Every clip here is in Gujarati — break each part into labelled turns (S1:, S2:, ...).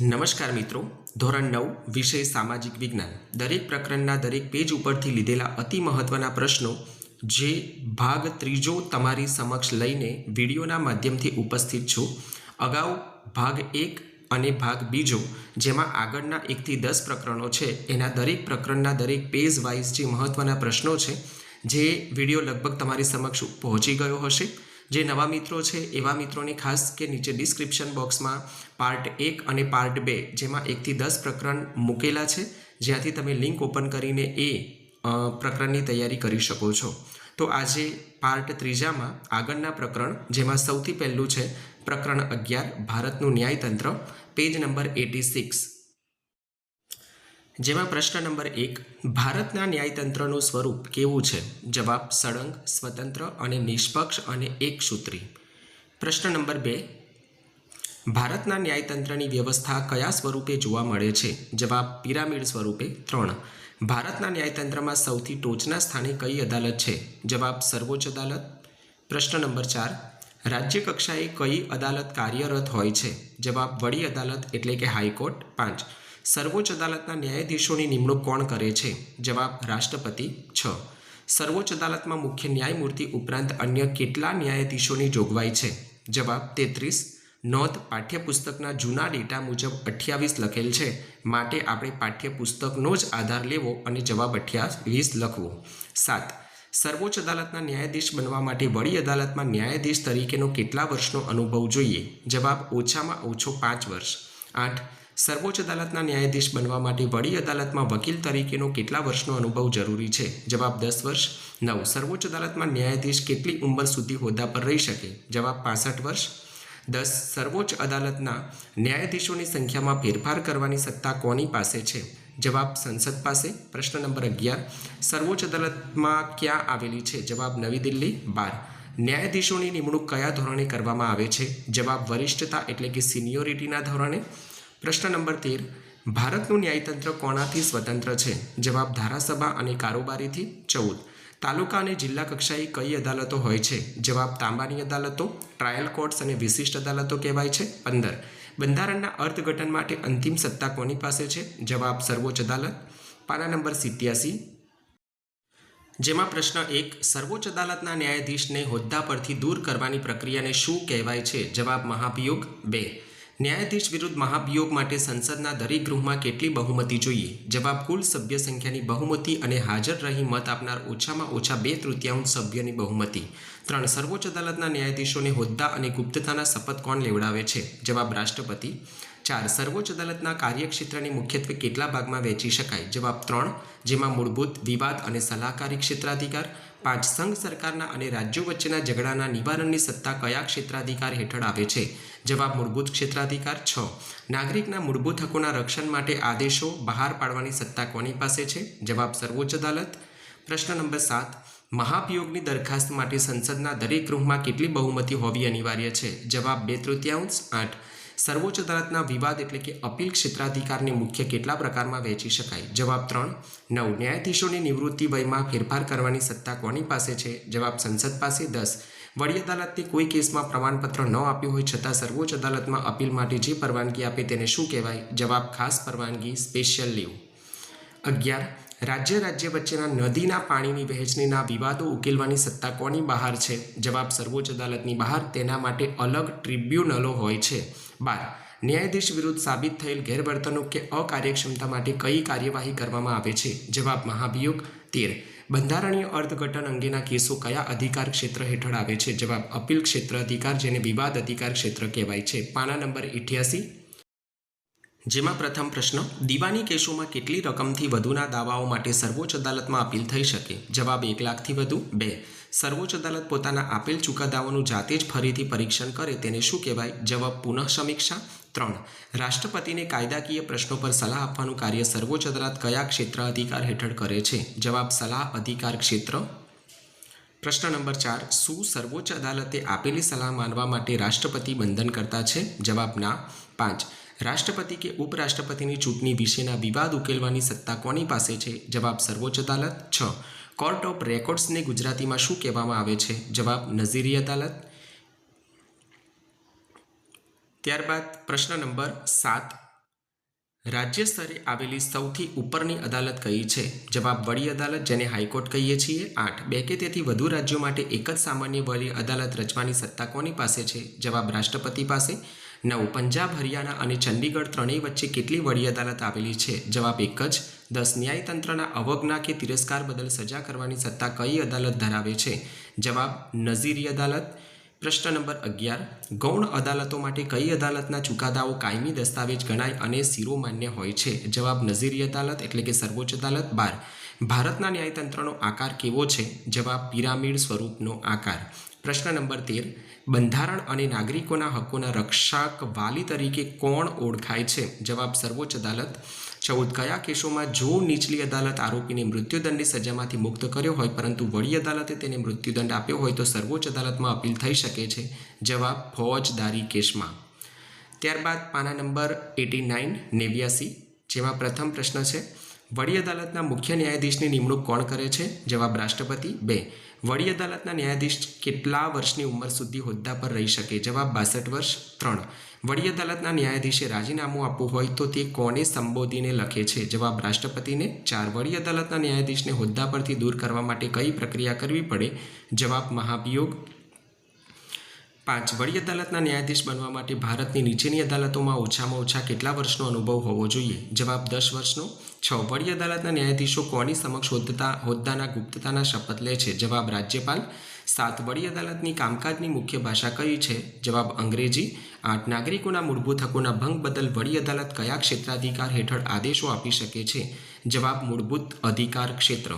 S1: નમસ્કાર મિત્રો, ધોરણ 9 વિષય સામાજિક વિજ્ઞાન દરેક પ્રકરણના દરેક પેજ ઉપરથી લીધેલા અતિ મહત્વના પ્રશ્નો જે ભાગ ત્રીજો તમારી સમક્ષ લઈને વિડીયોના માધ્યમથી ઉપસ્થિત છું. અગાઉ ભાગ 1 અને ભાગ બીજો જેમાં આગળના 1 થી 10 પ્રકરણો છે એના દરેક પ્રકરણના દરેક પેજ વાઇઝ જે મહત્વના પ્રશ્નો છે જે વિડીયો લગભગ તમારી સમક્ષ પહોંચી ગયો હશે. જે નવા મિત્રો છે એવા મિત્રોને ખાસ કે નીચે ડિસ્ક્રિપ્શન બોક્સમાં પાર્ટ 1 અને પાર્ટ 2 જેમાં 1 થી 10 પ્રકરણ મૂકેલા છે, જ્યાંથી તમે લિંક ઓપન કરીને એ પ્રકરણની તૈયારી કરી શકો છો. તો આજે પાર્ટ ત્રીજામાં આગળના પ્રકરણ જેમાં સૌથી પહેલું છે પ્રકરણ 11 ભારતનું ન્યાયતંત્ર, પેજ નંબર 86, જેમાં પ્રશ્ન નંબર 1 ભારતના ન્યાયતંત્રનું સ્વરૂપ કેવું છે? જવાબ સળંગ, સ્વતંત્ર અને નિષ્પક્ષ અને એકસૂત્રી. પ્રશ્ન નંબર 2 ભારતના ન્યાયતંત્રની વ્યવસ્થા કયા સ્વરૂપે જોવા મળે છે? જવાબ પિરામિડ સ્વરૂપે. 3 ભારતના ન્યાયતંત્રમાં સૌથી ટોચના સ્થાને કઈ અદાલત છે? જવાબ સર્વોચ્ચ અદાલત. પ્રશ્ન નંબર 4 રાજ્ય કક્ષાએ કઈ અદાલત કાર્યરત હોય છે? જવાબ વડી અદાલત એટલે કે હાઈકોર્ટ. 5 સર્વોચ્ચ અદાલતના ન્યાયાધીશોની નિમણૂક કોણ કરે છે? જવાબ રાષ્ટ્રપતિ. 6 સર્વોચ્ચ અદાલતમાં મુખ્ય ન્યાયમૂર્તિ ઉપરાંત અન્ય કેટલા ન્યાયાધીશોની જોગવાઈ છે? જવાબ 33. નોંધ પાઠ્યપુસ્તકના જૂના ડેટા મુજબ 28 લખેલ છે, માટે આપણે પાઠ્યપુસ્તકનો જ આધાર લેવો અને જવાબ 28 લખવો. 7 સર્વોચ્ચ અદાલતના ન્યાયાધીશ બનવા માટે વડી અદાલતમાં ન્યાયાધીશ તરીકેનો કેટલા વર્ષનો અનુભવ જોઈએ? જવાબ ઓછામાં ઓછો 5 વર્ષ. 8 સર્વોચ્ચ અદાલતના ન્યાયાધીશ બનવા માટે વડી અદાલતમાં વકીલ તરીકેનો કેટલા વર્ષનો અનુભવ જરૂરી છે? જવાબ 10 વર્ષ. 9 સર્વોચ્ચ અદાલતમાં ન્યાયાધીશ કેટલી ઉંમર સુધી હોદ્દા પર રહી શકે? જવાબ 65 વર્ષ. 10 સર્વોચ્ચ અદાલતના ન્યાયાધીશોની સંખ્યામાં ફેરફાર કરવાની સત્તા કોની પાસે છે? જવાબ સંસદ પાસે. પ્રશ્ન નંબર 11 સર્વોચ્ચ અદાલતમાં ક્યાં આવેલી છે? જવાબ નવી દિલ્હી. 12 ન્યાયાધીશોની નિમણૂક કયા ધોરણે કરવામાં આવે છે? જવાબ વરિષ્ઠતા એટલે કે સિનિયોરિટીના ધોરણે. પ્રશ્ન નંબર 13 ભારતનું ન્યાયતંત્ર કોનાથી સ્વતંત્ર છે? જવાબ ધારાસભા અને કારોબારીથી. 14 તાલુકા અને જિલ્લા કક્ષાએ કઈ અદાલતો હોય છે? જવાબ તાંબાની અદાલતો, ટ્રાયલ કોર્ટ્સ અને વિશિષ્ટ અદાલતો કહેવાય છે. 15 બંધારણના અર્થઘટન માટે અંતિમ સત્તા કોની પાસે છે? જવાબ સર્વોચ્ચ અદાલત. પાના નંબર 87, જેમાં પ્રશ્ન 1 સર્વોચ્ચ અદાલતના ન્યાયાધીશને હોદ્દા પરથી દૂર કરવાની પ્રક્રિયાને શું કહેવાય છે? જવાબ મહાભિયોગ. 2 ન્યાયાધીશ વિરુદ્ધ મહાભિયોગ માટે સંસદના દરેક ગૃહમાં કેટલી બહુમતી જોઈએ? જવાબ કુલ સભ્ય સંખ્યાની બહુમતી અને હાજર રહી મત આપનાર ઓછામાં ઓછા 2/3 સભ્યની બહુમતી. 3 સર્વોચ્ચ અદાલતના ન્યાયાધીશોને હોદ્દા અને ગુપ્તતાના શપથ કોણ લેવડાવે છે? જવાબ રાષ્ટ્રપતિ. 4 સર્વોચ્ચ અદાલતના કાર્યક્ષેત્રને મુખ્યત્વે કેટલા ભાગમાં વહેંચી શકાય? જવાબ 3, જેમાં મૂળભૂત, વિવાદ અને સલાહકારી ક્ષેત્રાધિકાર. 5 સંઘ સરકારના અને રાજ્યો વચ્ચેના ઝઘડાના નિવારણની સત્તા કયા ક્ષેત્રાધિકાર હેઠળ આવે છે? જવાબ મૂળભૂત ક્ષેત્રાધિકાર. 6 નાગરિકના મૂળભૂત હકોના રક્ષણ માટે આદેશો બહાર પાડવાની સત્તા કોની પાસે છે? જવાબ સર્વોચ્ચ અદાલત. પ્રશ્ન નંબર 7 મહાભિયોગની દરખાસ્ત માટે સંસદના દરેક ગૃહમાં કેટલી બહુમતી હોવી અનિવાર્ય છે? જવાબ 2/3. 8 સર્વોચ્ચ અદાલતના વિવાદ એટલે કે અપીલ ક્ષેત્રાધિકારને મુખ્ય કેટલા પ્રકારમાં વહેંચી શકાય? જવાબ 3. 9 ન્યાયાધીશોની નિવૃત્તિ વયમાં ફેરફાર કરવાની સત્તા કોની પાસે છે? જવાબ સંસદ પાસે. 10 વડી અદાલતને કોઈ કેસમાં પ્રમાણપત્ર ન આપ્યું હોય છતાં સર્વોચ્ચ અદાલતમાં અપીલ માટે જે પરવાનગી આપે તેને શું કહેવાય? જવાબ ખાસ પરવાનગી, સ્પેશિયલ લીવ. 11 રાજ્ય વચ્ચેના નદીના પાણીની વહેંચણીના વિવાદો ઉકેલવાની સત્તા કોની બહાર છે? જવાબ સર્વોચ્ચ અદાલતની બહાર. તેના માટે અલગ ટ્રિબ્યુનલો હોય છે. 12 ન્યાયાધીશ વિરુદ્ધ સાબિત થયેલ ગેરવર્તણૂક કે અકાર્યક્ષમતા માટે કઈ કાર્યવાહી કરવામાં આવે છે? જવાબ મહાભિયોગ. 13 બંધારણીય અર્થઘટન અંગેના કેસો કયા અધિકાર ક્ષેત્ર હેઠળ આવે છે? જવાબ અપીલ ક્ષેત્ર અધિકાર, જેને વિવાદ અધિકાર ક્ષેત્ર કહેવાય છે. પાના નંબર 88, જેમાં પ્રથમ પ્રશ્ન દીવાની કેસોમાં કેટલી રકમથી વધુના દાવાઓ માટે સર્વોચ્ચ અદાલતમાં અપીલ થઈ શકે? જવાબ 1 લાખથી વધુ. 2 સર્વોચ્ચ અદાલત પોતાના આપેલ ચુકાદાઓનું જાતે જ ફરીથી પરીક્ષણ કરે તેને શું કહેવાય? જવાબ પુનઃ સમીક્ષા. 3 રાષ્ટ્રપતિને કાયદાકીય પ્રશ્નો પર સલાહ આપવાનું કાર્ય સર્વોચ્ચ અદાલત કયા ક્ષેત્ર અધિકાર હેઠળ કરે છે? જવાબ સલાહ અધિકાર ક્ષેત્ર. પ્રશ્ન નંબર 4 શું સર્વોચ્ચ અદાલતે આપેલી સલાહ માનવા માટે રાષ્ટ્રપતિ બંધન કરતા છે? જવાબ ના. 5 રાષ્ટ્રપતિ કે ઉપરાષ્ટ્રપતિની ચૂંટણી વિશેના વિવાદ ઉકેલવાની સત્તા કોની પાસે છે? જવાબ સર્વોચ્ચ અદાલત. 6 કોર્ટ ઓફ રેકોર્ડ્સને ગુજરાતીમાં શું કહેવામાં આવે છે? જવાબ નઝીરી અદાલત. ત્યારબાદ પ્રશ્ન નંબર 7 રાજ્ય સ્તરે આવેલી સૌથી ઉપરની અદાલત કઈ છે? જવાબ વડી અદાલત, જેને હાઈકોર્ટ કહીએ છીએ. 8 બે કે તેથી વધુ રાજ્યો માટે એક જ સામાન્ય વડી અદાલત રચવાની સત્તા કોની પાસે છે? જવાબ રાષ્ટ્રપતિ પાસે. 9 પંજાબ, હરિયાણા અને ચંડીગઢ ત્રણેય વચ્ચે કેટલી વડી અદાલત આવેલી છે? જવાબ એક જ. 10 ન્યાયતંત્રના અવગણના કે તિરસ્કાર બદલ સજા કરવાની સત્તા કઈ અદાલત ધરાવે છે? જવાબ નઝીરી અદાલત. પ્રશ્ન નંબર 11 ગૌણ અદાલતો માટે કઈ અદાલતના ચુકાદાઓ કાયમી દસ્તાવેજ ગણાય અને શિરોમાન્ય હોય છે? જવાબ નઝીરી અદાલત એટલે કે સર્વોચ્ચ અદાલત. 12 ભારતના ન્યાયતંત્રનો આકાર કેવો છે? જવાબ પિરામિડ સ્વરૂપનો આકાર. પ્રશ્ન નંબર 13 બંધારણ અને નાગરિકોના હકોના રક્ષક વાલી તરીકે કોણ ઓળખાય છે? જવાબ સર્વોચ્ચ અદાલત. 14 કયા કેસોમાં જો નીચલી અદાલત આરોપીને મૃત્યુદંડની સજામાંથી મુક્ત કર્યો હોય પરંતુ વડી અદાલતે તેને મૃત્યુદંડ આપ્યો હોય તો સર્વોચ્ચ અદાલતમાં અપીલ થઈ શકે છે? જવાબ ફોજદારી કેસમાં. ત્યારબાદ પાના નંબર 89 જેમાં પ્રથમ પ્રશ્ન છે વડી અદાલતના મુખ્ય ન્યાયાધીશની નિમણૂક કોણ કરે છે? જવાબ રાષ્ટ્રપતિ. 2 વડી અદાલતના ન્યાયાધીશ કેટલા વર્ષની ઉંમર સુધી હોદ્દા પર રહી શકે? જવાબ 62 વર્ષ. 3 વડી અદાલતના ન્યાયાધીશે રાજીનામું આપવું હોય તો તે કોને સંબોધીને લખે છે? જવાબ રાષ્ટ્રપતિને. 4 વડી અદાલતના ન્યાયાધીશને હોદ્દા પરથી દૂર કરવા માટે કઈ પ્રક્રિયા કરવી પડે? જવાબ મહાભિયોગ. 5 વડી અદાલતના ન્યાયાધીશ બનવા માટે ભારતની નીચેની અદાલતોમાં ઓછામાં ઓછા કેટલા વર્ષનો અનુભવ હોવો જોઈએ? જવાબ 10 વર્ષનો. 6 વડી અદાલતના ન્યાયાધીશો કોની સમક્ષ હોદ્દાના ગુપ્તતાના શપથ લે છે? જવાબ રાજ્યપાલ. 7 વડી અદાલતની કામકાજની મુખ્ય ભાષા કઈ છે? જવાબ અંગ્રેજી. 8 નાગરિકોના મૂળભૂત હકોના ભંગ બદલ વડી અદાલત કયા ક્ષેત્રાધિકાર હેઠળ આદેશો આપી શકે છે? જવાબ મૂળભૂત અધિકાર ક્ષેત્ર.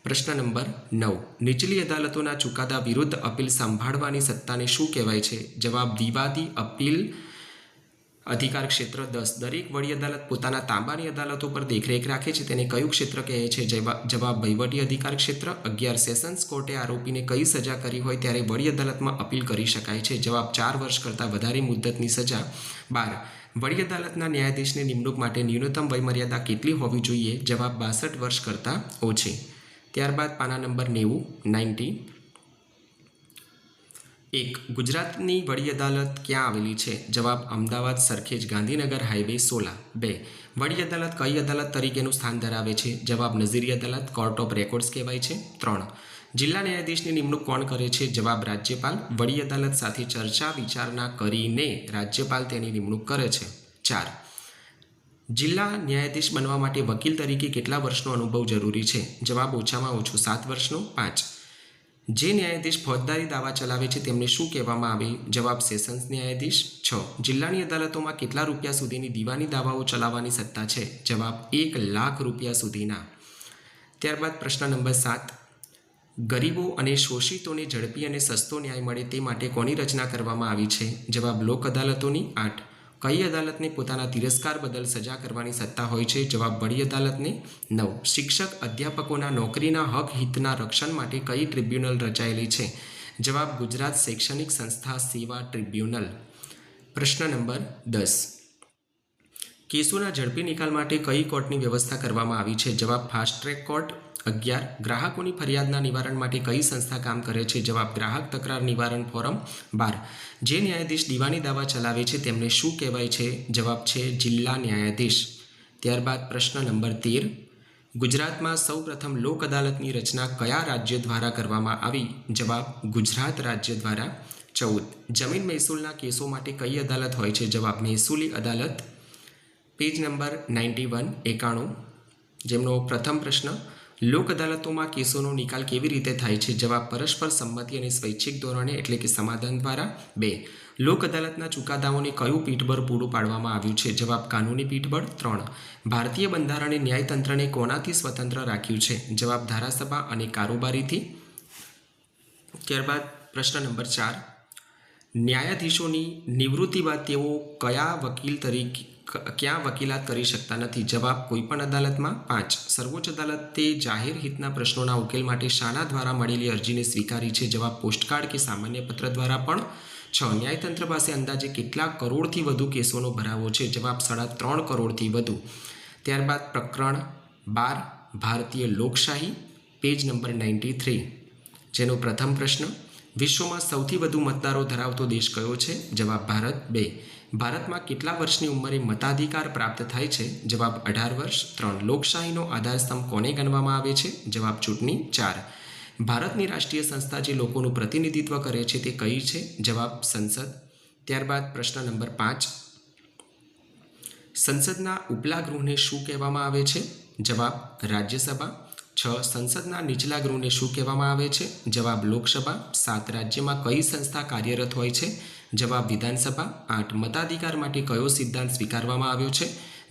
S1: પ્રશ્ન નંબર 9 નીચલી અદાલતોના ચુકાદા વિરુદ્ધ અપીલ સંભાળવાની સત્તાને શું કહેવાય છે? જવાબ વિવાદી અપીલ અધિકાર ક્ષેત્ર. 10 દરેક વડી અદાલત પોતાના તાંબાની અદાલતો પર દેખરેખ રાખે છે તેને કયું ક્ષેત્ર કહે છે? જવાબ વહીવટી અધિકાર ક્ષેત્ર. 11 સેશન્સ કોર્ટે આરોપીને કઈ સજા કરી હોય ત્યારે વડી અદાલતમાં અપીલ કરી શકાય છે? જવાબ 4 વર્ષ કરતાં વધારે મુદ્દતની સજા. 12 વડી અદાલતના ન્યાયાધીશની નિમણૂક માટે ન્યૂનતમ વયમર્યાદા કેટલી હોવી જોઈએ? જવાબ 62 વર્ષ કરતાં ઓછી. ત્યારબાદ પાના નંબર 90 1 ગુજરાતની વડી અદાલત ક્યાં આવેલી છે? જવાબ અમદાવાદ, સરખેજ, ગાંધીનગર હાઈવે 16. 2 વડી અદાલત કઈ અદાલત તરીકેનું સ્થાન ધરાવે છે? જવાબ નઝીરી અદાલત, કોર્ટ ઓફ રેકોર્ડ્સ કહેવાય છે. 3 જિલ્લા ન્યાયાધીશની નિમણૂક કોણ કરે છે? જવાબ રાજ્યપાલ. વડી અદાલત સાથે ચર્ચા વિચારણા કરીને રાજ્યપાલ તેની નિમણૂક કરે છે. 4 જિલ્લા ન્યાયાધીશ બનવા માટે વકીલ તરીકે કેટલા વર્ષનો અનુભવ જરૂરી છે? જવાબ ઓછામાં ઓછો 7 વર્ષનો. 5 જે ન્યાયાધીશ ફોજદારી દાવા ચલાવે છે તેમને શું કહેવામાં આવે? જવાબ સેશન્સ ન્યાયાધીશ. 6 જિલ્લાની અદાલતોમાં કેટલા રૂપિયા સુધીની દીવાની દાવાઓ ચલાવવાની સત્તા છે? જવાબ 1 લાખ રૂપિયા સુધીના. ત્યારબાદ પ્રશ્ન નંબર 7 ગરીબો અને શોષિતોને ઝડપી અને સસ્તો ન્યાય મળે તે માટે કોની રચના કરવામાં આવી છે? જવાબ લોક અદાલતોની. 8 કઈ અદાલતને પોતાના તિરસ્કાર બદલ સજા કરવાની સત્તા હોય છે? જવાબ વડી અદાલતને. 9 શિક્ષક અધ્યાપકોના નોકરીના હક હિતના રક્ષણ માટે કઈ ટ્રિબ્યુનલ રચાયેલી છે? જવાબ ગુજરાત શૈક્ષણિક સંસ્થા સેવા ટ્રિબ્યુનલ. પ્રશ્ન નંબર 10 કેસોના ઝડપી નિકાલ માટે કઈ કોર્ટની વ્યવસ્થા કરવામાં આવી છે? જવાબ ફાસ્ટ ટ્રેક કોર્ટ. 11 ગ્રાહકોની ફરિયાદના નિવારણ માટે કઈ સંસ્થા કામ કરે છે? જવાબ ગ્રાહક તકરાર નિવારણ ફોરમ. 12 જે ન્યાયાધીશ દીવાની દાવા ચલાવે છે તેમને શું કહેવાય છે? જવાબ છે જિલ્લા ન્યાયાધીશ. ત્યારબાદ પ્રશ્ન નંબર 13 ગુજરાતમાં સૌપ્રથમ લોક અદાલતની રચના કયા રાજ્ય દ્વારા કરવામાં આવી? જવાબ ગુજરાત રાજ્ય દ્વારા. 14 જમીન મહેસૂલના કેસો માટે કઈ અદાલત હોય છે? જવાબ મહેસૂલી અદાલત. પેજ નંબર 91 જેમનો પ્રથમ પ્રશ્ન લોક અદાલતોમાં કેસોનો નિકાલ કેવી રીતે થાય છે? જવાબ પરસ્પર સંમતિ અને સ્વૈચ્છિક ધોરણે એટલે કે સમાધાન દ્વારા. 2 લોક અદાલતના ચુકાદાઓને કયું પીઠબળ પૂરું પાડવામાં આવ્યું છે? જવાબ કાનૂની પીઠબળ. 3 ભારતીય બંધારણે ન્યાયતંત્રને કોનાથી સ્વતંત્ર રાખ્યું છે? જવાબ ધારાસભા અને કારોબારીથી. ત્યારબાદ પ્રશ્ન નંબર 4 ન્યાયાધીશોની નિવૃત્તિ બાદ તેઓ ક્યાં વકીલાત કરી શકતા નથી? જવાબ કોઈપણ અદાલતમાં. 5 સર્વોચ્ચ અદાલતે જાહેર હિતના પ્રશ્નોના ઉકેલ માટે શાના દ્વારા મળેલી અરજીને સ્વીકારી છે? જવાબ પોસ્ટકાર્ડ કે સામાન્ય પત્ર દ્વારા પણ. 6 ન્યાયતંત્ર પાસે અંદાજે કેટલા કરોડથી વધુ કેસોનો ભરાવો છે? જવાબ 3.5 કરોડથી વધુ. ત્યારબાદ પ્રકરણ 12 ભારતીય લોકશાહી, પેજ નંબર 93 જેનો પ્રથમ પ્રશ્ન વિશ્વમાં સૌથી વધુ મતદારો ધરાવતો દેશ કયો છે? જવાબ ભારત. 2 ભારતમાં કેટલા વર્ષની ઉંમરે મતાધિકાર પ્રાપ્ત થાય છે? જવાબ 18 વર્ષ. 3. લોકશાહીનો આધારસ્તંભ કોને ગણવામાં આવે છે? જવાબ ચૂંટણી. 4. ભારતની રાષ્ટ્રીય સંસ્થા જે લોકોનું પ્રતિનિધિત્વ કરે છે તે કઈ છે? જવાબ સંસદ. ત્યારબાદ પ્રશ્ન નંબર 5. સંસદના ઉપલા ગૃહને શું કહેવામાં આવે છે? જવાબ રાજ્યસભા. 6. સંસદના નીચલા ગૃહને શું કહેવામાં આવે છે? જવાબ લોકસભા. 7. રાજ્યમાં કઈ સંસ્થા કાર્યરત હોય છે? જવાબ વિધાનસભા. 8. મતાધિકાર માટે કયો સિદ્ધાંત સ્વીકારવામાં આવ્યો છે?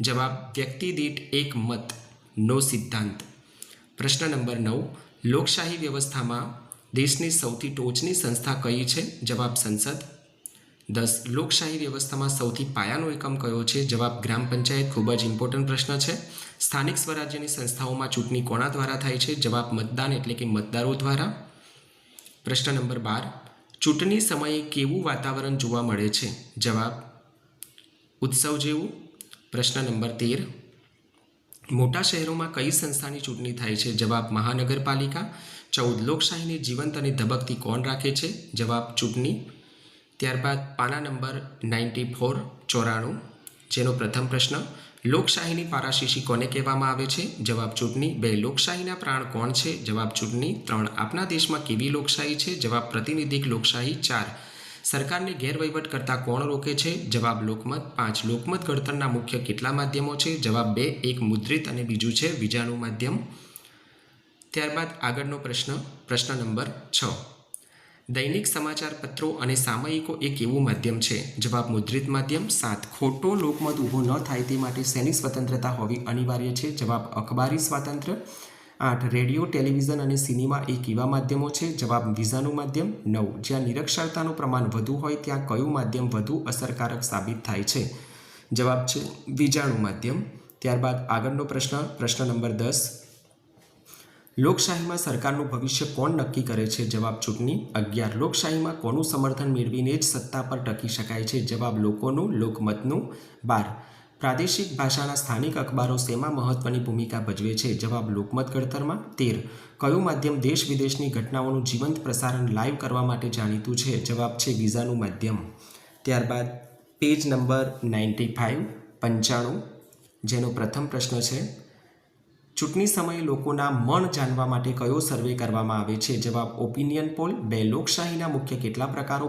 S1: જવાબ વ્યક્તિ દીઠ એક મતનો સિદ્ધાંત. પ્રશ્ન નંબર 9. લોકશાહી વ્યવસ્થામાં દેશની સૌથી ટોચની સંસ્થા કઈ છે? જવાબ સંસદ. 10. લોકશાહી વ્યવસ્થામાં સૌથી પાયાનો એકમ કયો છે? જવાબ ગ્રામ પંચાયત. ખૂબ જ ઇમ્પોર્ટન્ટ પ્રશ્ન છે. સ્થાનિક સ્વરાજ્યની સંસ્થાઓમાં ચૂંટણી કોના દ્વારા થાય છે? જવાબ મતદાન એટલે કે મતદારો દ્વારા. પ્રશ્ન નંબર 12. ચૂંટણી સમયે કેવું વાતાવરણ જોવા મળે છે? જવાબ ઉત્સવ જેવું. પ્રશ્ન નંબર 13. મોટા શહેરોમાં કઈ સંસ્થાની ચૂંટણી થાય છે? જવાબ મહાનગરપાલિકા. 14. લોકશાહીને જીવંત અને ધબકતી કોણ રાખે છે? જવાબ ચૂંટણી. ત્યારબાદ પાના નંબર 94 94, જેનો પ્રથમ પ્રશ્ન, લોકશાહીની પારાશીશી કોને કહેવામાં આવે છે? જવાબ ચૂંટણી. 2. લોકશાહીના પ્રાણ કોણ છે? જવાબ ચૂંટણી. 3. આપણા દેશમાં કેવી લોકશાહી છે? જવાબ પ્રતિનિધિક લોકશાહી. 4. સરકારને ગેરવહીવટ કરતા કોણ રોકે છે? જવાબ લોકમત. 5. લોકમત ઘડતરના મુખ્ય કેટલા માધ્યમો છે? જવાબ 2. એક મુદ્રિત અને બીજું છે વિજાણુ માધ્યમ. ત્યારબાદ આગળનો પ્રશ્ન નંબર 6. દૈનિક સમાચાર પત્રો અને સામયિકો એ કેવું માધ્યમ છે? જવાબ મુદ્રિત માધ્યમ. 7. ખોટો લોકમત ઊભો ન થાય તે માટે શેની સ્વતંત્રતા હોવી અનિવાર્ય છે? જવાબ અખબારી સ્વાતંત્ર્ય. 8. રેડિયો, ટેલિવિઝન અને સિનેમા એ કેવા માધ્યમો છે? જવાબ વિઝાનું માધ્યમ. 9. જ્યાં નિરક્ષરતાનું પ્રમાણ વધુ હોય ત્યાં કયું માધ્યમ વધુ અસરકારક સાબિત થાય છે? જવાબ છે વિજાણુ માધ્યમ. ત્યારબાદ આગળનો પ્રશ્ન નંબર 10. લોકશાહીમાં સરકારનું ભવિષ્ય કોણ નક્કી કરે છે? જવાબ ચૂંટણી. 11. લોકશાહીમાં કોનું સમર્થન મેળવીને જ સત્તા પર ટકી શકાય છે? જવાબ લોકોનું, લોકમતનું. 12. પ્રાદેશિક ભાષાના સ્થાનિક અખબારો શેમાં મહત્વની ભૂમિકા ભજવે છે? જવાબ લોકમત ઘડતરમાં. 13. કયું માધ્યમ દેશ વિદેશની ઘટનાઓનું જીવંત પ્રસારણ લાઈવ કરવા માટે જાણીતું છે? જવાબ છે વિઝાનું માધ્યમ. ત્યારબાદ પેજ નંબર 95 95, જેનો પ્રથમ પ્રશ્ન છે, ચૂંટણી સમયે લોકોના મન જાણવા માટે કયો સર્વે કરવામાં આવે છે? જવાબ ઓપિનિયન પોલ. 2. લોકશાહીના મુખ્ય કેટલા પ્રકારો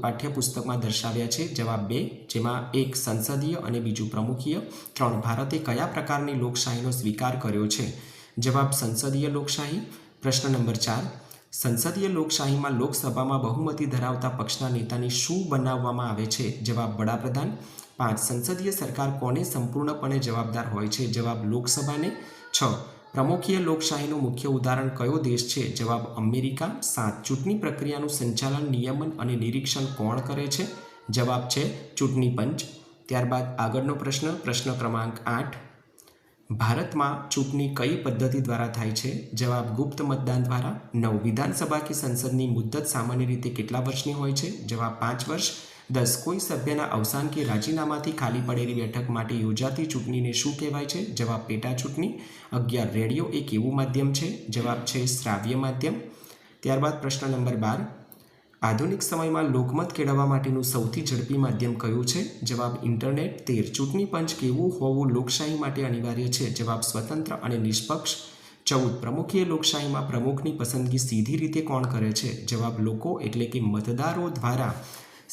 S1: પાઠ્યપુસ્તકમાં દર્શાવ્યા છે? જવાબ 2, જેમાં 1 સંસદીય અને બીજું પ્રમુખીય. 3. ભારતે કયા પ્રકારની લોકશાહીનો સ્વીકાર કર્યો છે? જવાબ સંસદીય લોકશાહી. પ્રશ્ન નંબર 4. સંસદીય લોકશાહીમાં લોકસભામાં બહુમતી ધરાવતા પક્ષના નેતાને શું બનાવવામાં આવે છે? જવાબ વડાપ્રધાન. 5. સંસદીય સરકાર કોને સંપૂર્ણપણે જવાબદાર હોય છે? જવાબ લોકસભાને. 6. પ્રમુખીય લોકશાહીનું મુખ્ય ઉદાહરણ કયો દેશ છે? જવાબ અમેરિકા. 7. ચૂંટણી પ્રક્રિયાનું સંચાલન, નિયમન અને નિરીક્ષણ કોણ કરે છે? જવાબ છે ચૂંટણી પંચ. ત્યારબાદ આગળનો પ્રશ્ન ક્રમાંક 8. ભારતમાં ચૂંટણી કઈ પદ્ધતિ દ્વારા થાય છે? જવાબ ગુપ્ત મતદાન દ્વારા. 9. વિધાનસભા કે સંસદની મુદ્દત સામાન્ય રીતે કેટલા વર્ષની હોય છે? જવાબ 5 વર્ષ. 10. કોઈ સભ્યના અવસાન કે રાજીનામાથી ખાલી પડેલી બેઠક માટે યોજાતી ચૂંટણીને શું કહેવાય છે? જવાબ પેટા ચૂંટણી. 11. રેડિયો એ કેવું માધ્યમ છે? જવાબ છે શ્રાવ્ય માધ્યમ. ત્યારબાદ પ્રશ્ન નંબર 12. આધુનિક સમયમાં લોકમત કેળવવા માટેનું સૌથી ઝડપી માધ્યમ કયું છે? જવાબ ઇન્ટરનેટ. 13. ચૂંટણી પંચ કેવું હોવું લોકશાહી માટે અનિવાર્ય છે? જવાબ સ્વતંત્ર અને નિષ્પક્ષ. 14. પ્રમુખીય લોકશાહીમાં પ્રમુખની પસંદગી સીધી રીતે કોણ કરે છે? જવાબ લોકો એટલે કે મતદારો દ્વારા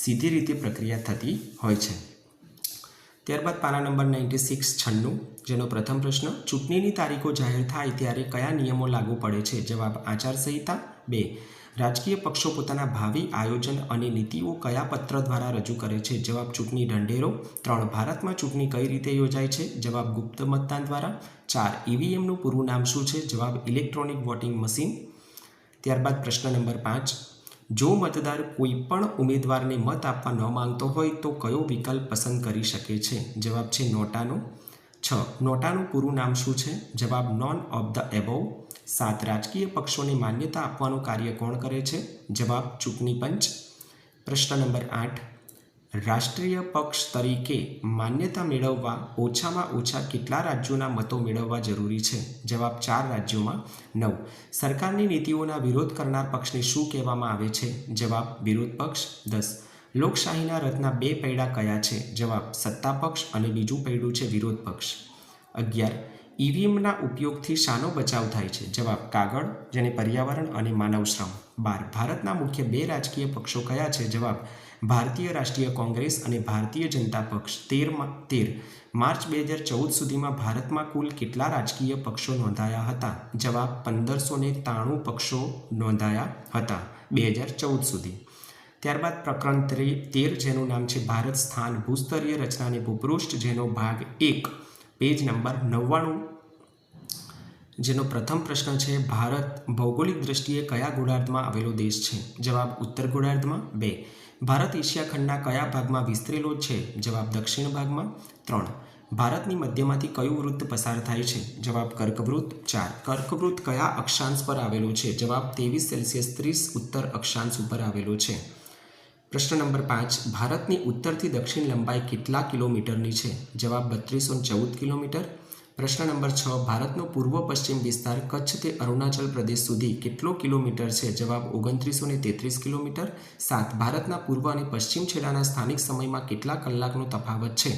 S1: સીધી રીતે પ્રક્રિયા થતી હોય છે. ત્યારબાદ પાના નંબર 96 96, જેનો પ્રથમ પ્રશ્ન, ચૂંટણીની તારીખો જાહેર થાય ત્યારે કયા નિયમો લાગુ પડે છે? જવાબ આચારસંહિતા. 2. રાજકીય પક્ષો પોતાના ભાવિ આયોજન અને નીતિઓ કયા પત્ર દ્વારા રજૂ કરે છે? જવાબ ચૂંટણી ઢંઢેરો. 3. ભારતમાં ચૂંટણી કઈ રીતે યોજાય છે? જવાબ ગુપ્ત મતદાન દ્વારા. 4. ઈવીએમનું પૂરું નામ શું છે? જવાબ ઇલેક્ટ્રોનિક વોટિંગ મશીન. ત્યારબાદ પ્રશ્ન નંબર 5. જો મતદાર કોઈ પણ ઉમેદવારને મત આપવા ન માંગતો હોય તો કયો વિકલ્પ પસંદ કરી શકે છે? જવાબ છે નોટાનો. 6. નોટાનું પૂરું નામ શું છે? જવાબ નોન ઓફ ધ એબોવ. 7. રાજકીય પક્ષોને માન્યતા આપવાનું કાર્ય કોણ કરે છે? જવાબ ચૂંટણી પંચ. પ્રશ્ન નંબર 8. રાષ્ટ્રીય પક્ષ તરીકે માન્યતા મેળવવા ઓછામાં ઓછા કેટલા રાજ્યોના મતો મેળવવા જરૂરી છે? જવાબ 4 રાજ્યોમાં. 9. સરકારની નીતિઓના વિરોધ કરનાર પક્ષને શું કહેવામાં આવે છે? જવાબ વિરોધ પક્ષ. 10. લોકશાહીના રથના બે પૈડા કયા છે? જવાબ સત્તા પક્ષ અને બીજું પૈડું છે વિરોધ પક્ષ. 11. ઈવીએમના ઉપયોગથી શાનો બચાવ થાય છે? જવાબ કાગળ, જેને પર્યાવરણ અને માનવ શ્રમ. 12. ભારતના મુખ્ય બે રાજકીય પક્ષો કયા છે? જવાબ ભારતીય રાષ્ટ્રીય કોંગ્રેસ અને ભારતીય જનતા પક્ષ. 13 માર્ચ 2014 સુધીમાં ભારતમાં કુલ કેટલા રાજકીય પક્ષો નોંધાયા હતા? જવાબ 1593 પક્ષો નોંધાયા હતા 2014 સુધી. ત્યારબાદ પ્રકરણ 13 જેનું નામ છે ભારત સ્થાન ભૂસ્તરીય રચના અને ભૂપૃષ્ઠ, જેનો ભાગ 1 પેજ નંબર 99, જેનો પ્રથમ પ્રશ્ન છે ભારત ભૌગોલિક દ્રષ્ટિએ કયા ગોળાર્ધમાં આવેલો દેશ છે? જવાબ ઉત્તર ગોળાર્ધમાં. 2. ભારત એશિયા ખંડના કયા ભાગમાં વિસ્તરેલો છે? જવાબ દક્ષિણ ભાગમાં. 3. ભારતની મધ્યમાંથી કયું વૃત્ત પસાર થાય છે? જવાબ કર્કવૃત્ત. 4. કર્કવૃત્ત કયા અક્ષાંશ પર આવેલો છે? જવાબ 23°30 ઉત્તર અક્ષાંશ ઉપર આવેલો છે. પ્રશ્ન નંબર 5. ભારતની ઉત્તરથી દક્ષિણ લંબાઈ કેટલા કિલોમીટરની છે? જવાબ 3214 કિલોમીટર. પ્રશ્ન નંબર 6. ભારતનો પૂર્વ પશ્ચિમ વિસ્તાર કચ્છથી અરુણાચલ પ્રદેશ સુધી કેટલો કિલોમીટર છે? જવાબ 2933 કિલોમીટર. 7. ભારતના પૂર્વ અને પશ્ચિમ છેડાના સ્થાનિક સમયમાં કેટલા કલાકનો તફાવત છે?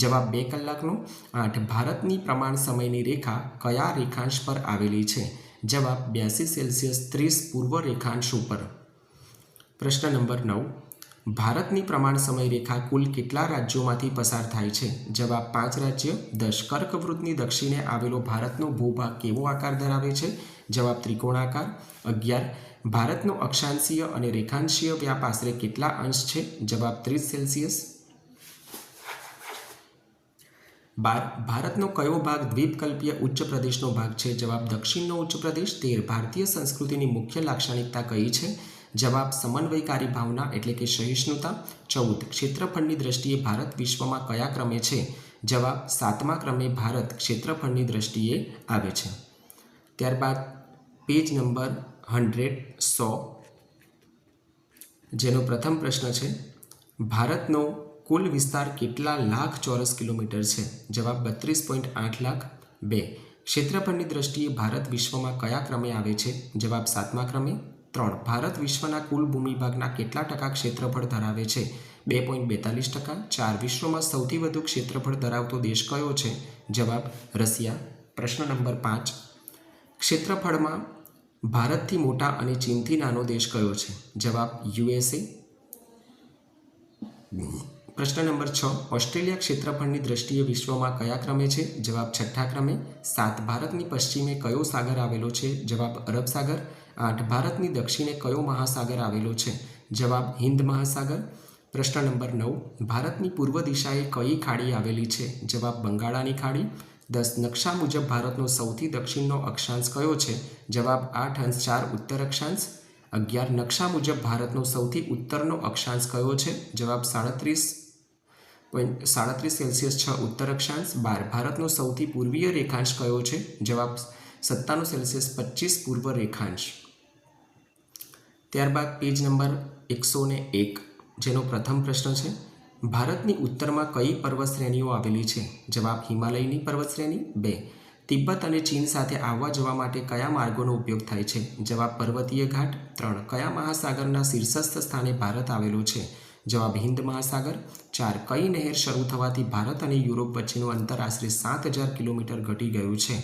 S1: જવાબ 2 કલાકનો. 8. ભારતની પ્રમાણ સમયની રેખા કયા રેખાંશ પર આવેલી છે? જવાબ 82°30 પૂર્વ રેખાંશ ઉપર. પ્રશ્ન નંબર 9. ભારતની પ્રમાણ સમય રેખા કુલ કેટલા રાજ્યોમાંથી પસાર થાય છે? જવાબ 5 રાજ્ય. 10. કર્કવૃત્તની દક્ષિણે આવેલો ભારતનો ભૂભાગ કેવો આકાર ધરાવે છે? જવાબ ત્રિકોણાકાર. 11. ભારતનો અક્ષાંશીય અને રેખાંશીય વ્યાપ આશરે કેટલા અંશ છે? જવાબ 30°. 12. ભારતનો કયો ભાગ દ્વીપકલ્પીય ઉચ્ચ પ્રદેશનો ભાગ છે? જવાબ દક્ષિણનો ઉચ્ચ પ્રદેશ. 13. ભારતીય સંસ્કૃતિની મુખ્ય લાક્ષણિકતા કઈ છે? જવાબ સમન્વયકારી ભાવના એટલે કે સહિષ્ણુતા. 14. ક્ષેત્રફળની દ્રષ્ટિએ ભારત વિશ્વમાં કયા ક્રમે છે? જવાબ 7મા ક્રમે ભારત ક્ષેત્રફળની દ્રષ્ટિએ આવે છે. ત્યારબાદ પેજ નંબર 100, જેનો પ્રથમ પ્રશ્ન છે ભારતનો કુલ વિસ્તાર કેટલા લાખ ચોરસ કિલોમીટર છે? જવાબ 32.8 લાખ. 2. ક્ષેત્રફળની દ્રષ્ટિએ ભારત વિશ્વમાં કયા ક્રમે આવે છે? જવાબ 7મા ક્રમે. 3. ભારત વિશ્વના કુલ ભૂમિભાગના કેટલા ટકા ક્ષેત્રફળ ધરાવે છે? 2.42%. 4. વિશ્વમાં સૌથી વધુ ક્ષેત્રફળ ધરાવતો દેશ કયો છે? જવાબ રશિયા. પ્રશ્ન નંબર 5. ક્ષેત્રફળમાં ભારતથી મોટા અને ચીનથી નાનો દેશ કયો છે? જવાબ USA. પ્રશ્ન નંબર 6. ઓસ્ટ્રેલિયા ક્ષેત્રફળની દ્રષ્ટિએ વિશ્વમાં કયા ક્રમે છે? જવાબ 6થા ક્રમે. 7. ભારતની પશ્ચિમે કયો સાગર આવેલો છે? જવાબ અરબ સાગર. 8. ભારતની દક્ષિણે કયો મહાસાગર આવેલો છે? જવાબ હિન્દ મહાસાગર. પ્રશ્ન નંબર 9. ભારતની પૂર્વ દિશાએ કઈ ખાડી આવેલી છે? જવાબ બંગાળાની ખાડી. 10. નકશા મુજબ ભારતનો સૌથી દક્ષિણનો અક્ષાંશ કયો છે? જવાબ 8°4 ઉત્તર અક્ષાંશ. 11. નકશા મુજબ ભારતનો સૌથી ઉત્તરનો અક્ષાંશ કયો છે? જવાબ 37.37°6 ઉત્તર અક્ષાંશ. 12. ભારતનો સૌથી પૂર્વીય રેખાંશ કયો છે? જવાબ 97°25 પૂર્વ રેખાંશ. ત્યારબાદ પેજ નંબર 101, જેનો પ્રથમ પ્રશ્ન છે ભારતની ઉત્તરમાં કઈ પર્વત શ્રેણીઓ આવેલી છે? જવાબ હિમાલયની પર્વત શ્રેણી. 2. તિબ્બત અને ચીન સાથે આવવા જવા માટે કયા માર્ગોનો ઉપયોગ થાય છે? જવાબ પર્વતીય ઘાટ. 3. કયા મહાસાગરના શીર્ષસ્થ સ્થાને ભારત આવેલો છે? જવાબ હિન્દ મહાસાગર. 4. કઈ નહેર શરૂ થવાથી ભારત અને યુરોપ વચ્ચેનું અંતર આશરે 7000 કિલોમીટર ઘટી ગયું છે?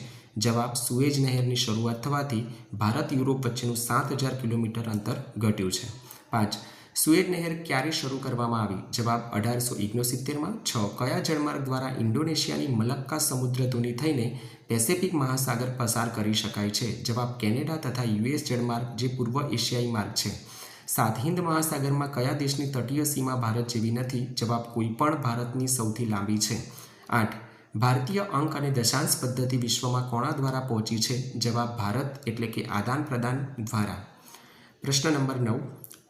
S1: જવાબ સુએજ નહેરની શરૂઆત થવાથી ભારત યુરોપ વચ્ચેનું 7000 કિલોમીટર અંતર ઘટ્યું છે. 5. સુએજ નહેર ક્યારે શરૂ કરવામાં આવી? જવાબ 1869માં. 6. કયા જળમાર્ગ દ્વારા ઇન્ડોનેશિયાની મલક્કા સમુદ્રધુની થઈને પેસિફિક મહાસાગર પસાર કરી શકાય છે? જવાબ કેનેડા તથા US જળમાર્ગ, જે પૂર્વ એશિયાઈ માર્ગ છે. 7. હિન્દ મહાસાગરમાં કયા દેશની તટીય સીમા ભારત જેવી નથી? જવાબ કોઈ પણ ભારતની સૌથી લાંબી છે. 8. ભારતીય અંક અને દશાંશ પદ્ધતિ વિશ્વમાં કોના દ્વારા પહોંચી છે? જવાબ ભારત એટલે કે આદાન પ્રદાન દ્વારા. પ્રશ્ન નંબર 9.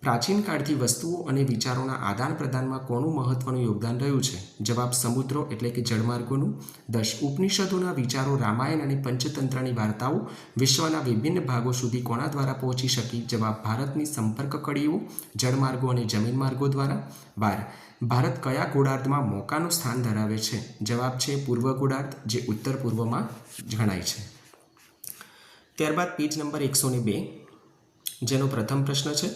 S1: પ્રાચીન કાળથી વસ્તુઓ અને વિચારોના આદાન પ્રદાનમાં કોનું મહત્વનું યોગદાન રહ્યું છે? જવાબ સમુદ્રો એટલે કે જળમાર્ગોનું. 10. ઉપનિષદોના વિચારો, રામાયણ અને પંચતંત્રની વાર્તાઓ વિશ્વના વિભિન્ન ભાગો સુધી કોના દ્વારા પહોંચી શકી? જવાબ ભારતની સંપર્ક કડીઓ, જળમાર્ગો અને જમીન માર્ગો દ્વારા. 12. ભારત કયા ગોળાર્ધમાં મોકાનું સ્થાન ધરાવે છે? જવાબ છે પૂર્વ ગોળાર્ધ, જે ઉત્તર પૂર્વમાં ગણાય છે. ત્યારબાદ પેજ નંબર 102, જેનો પ્રથમ પ્રશ્ન છે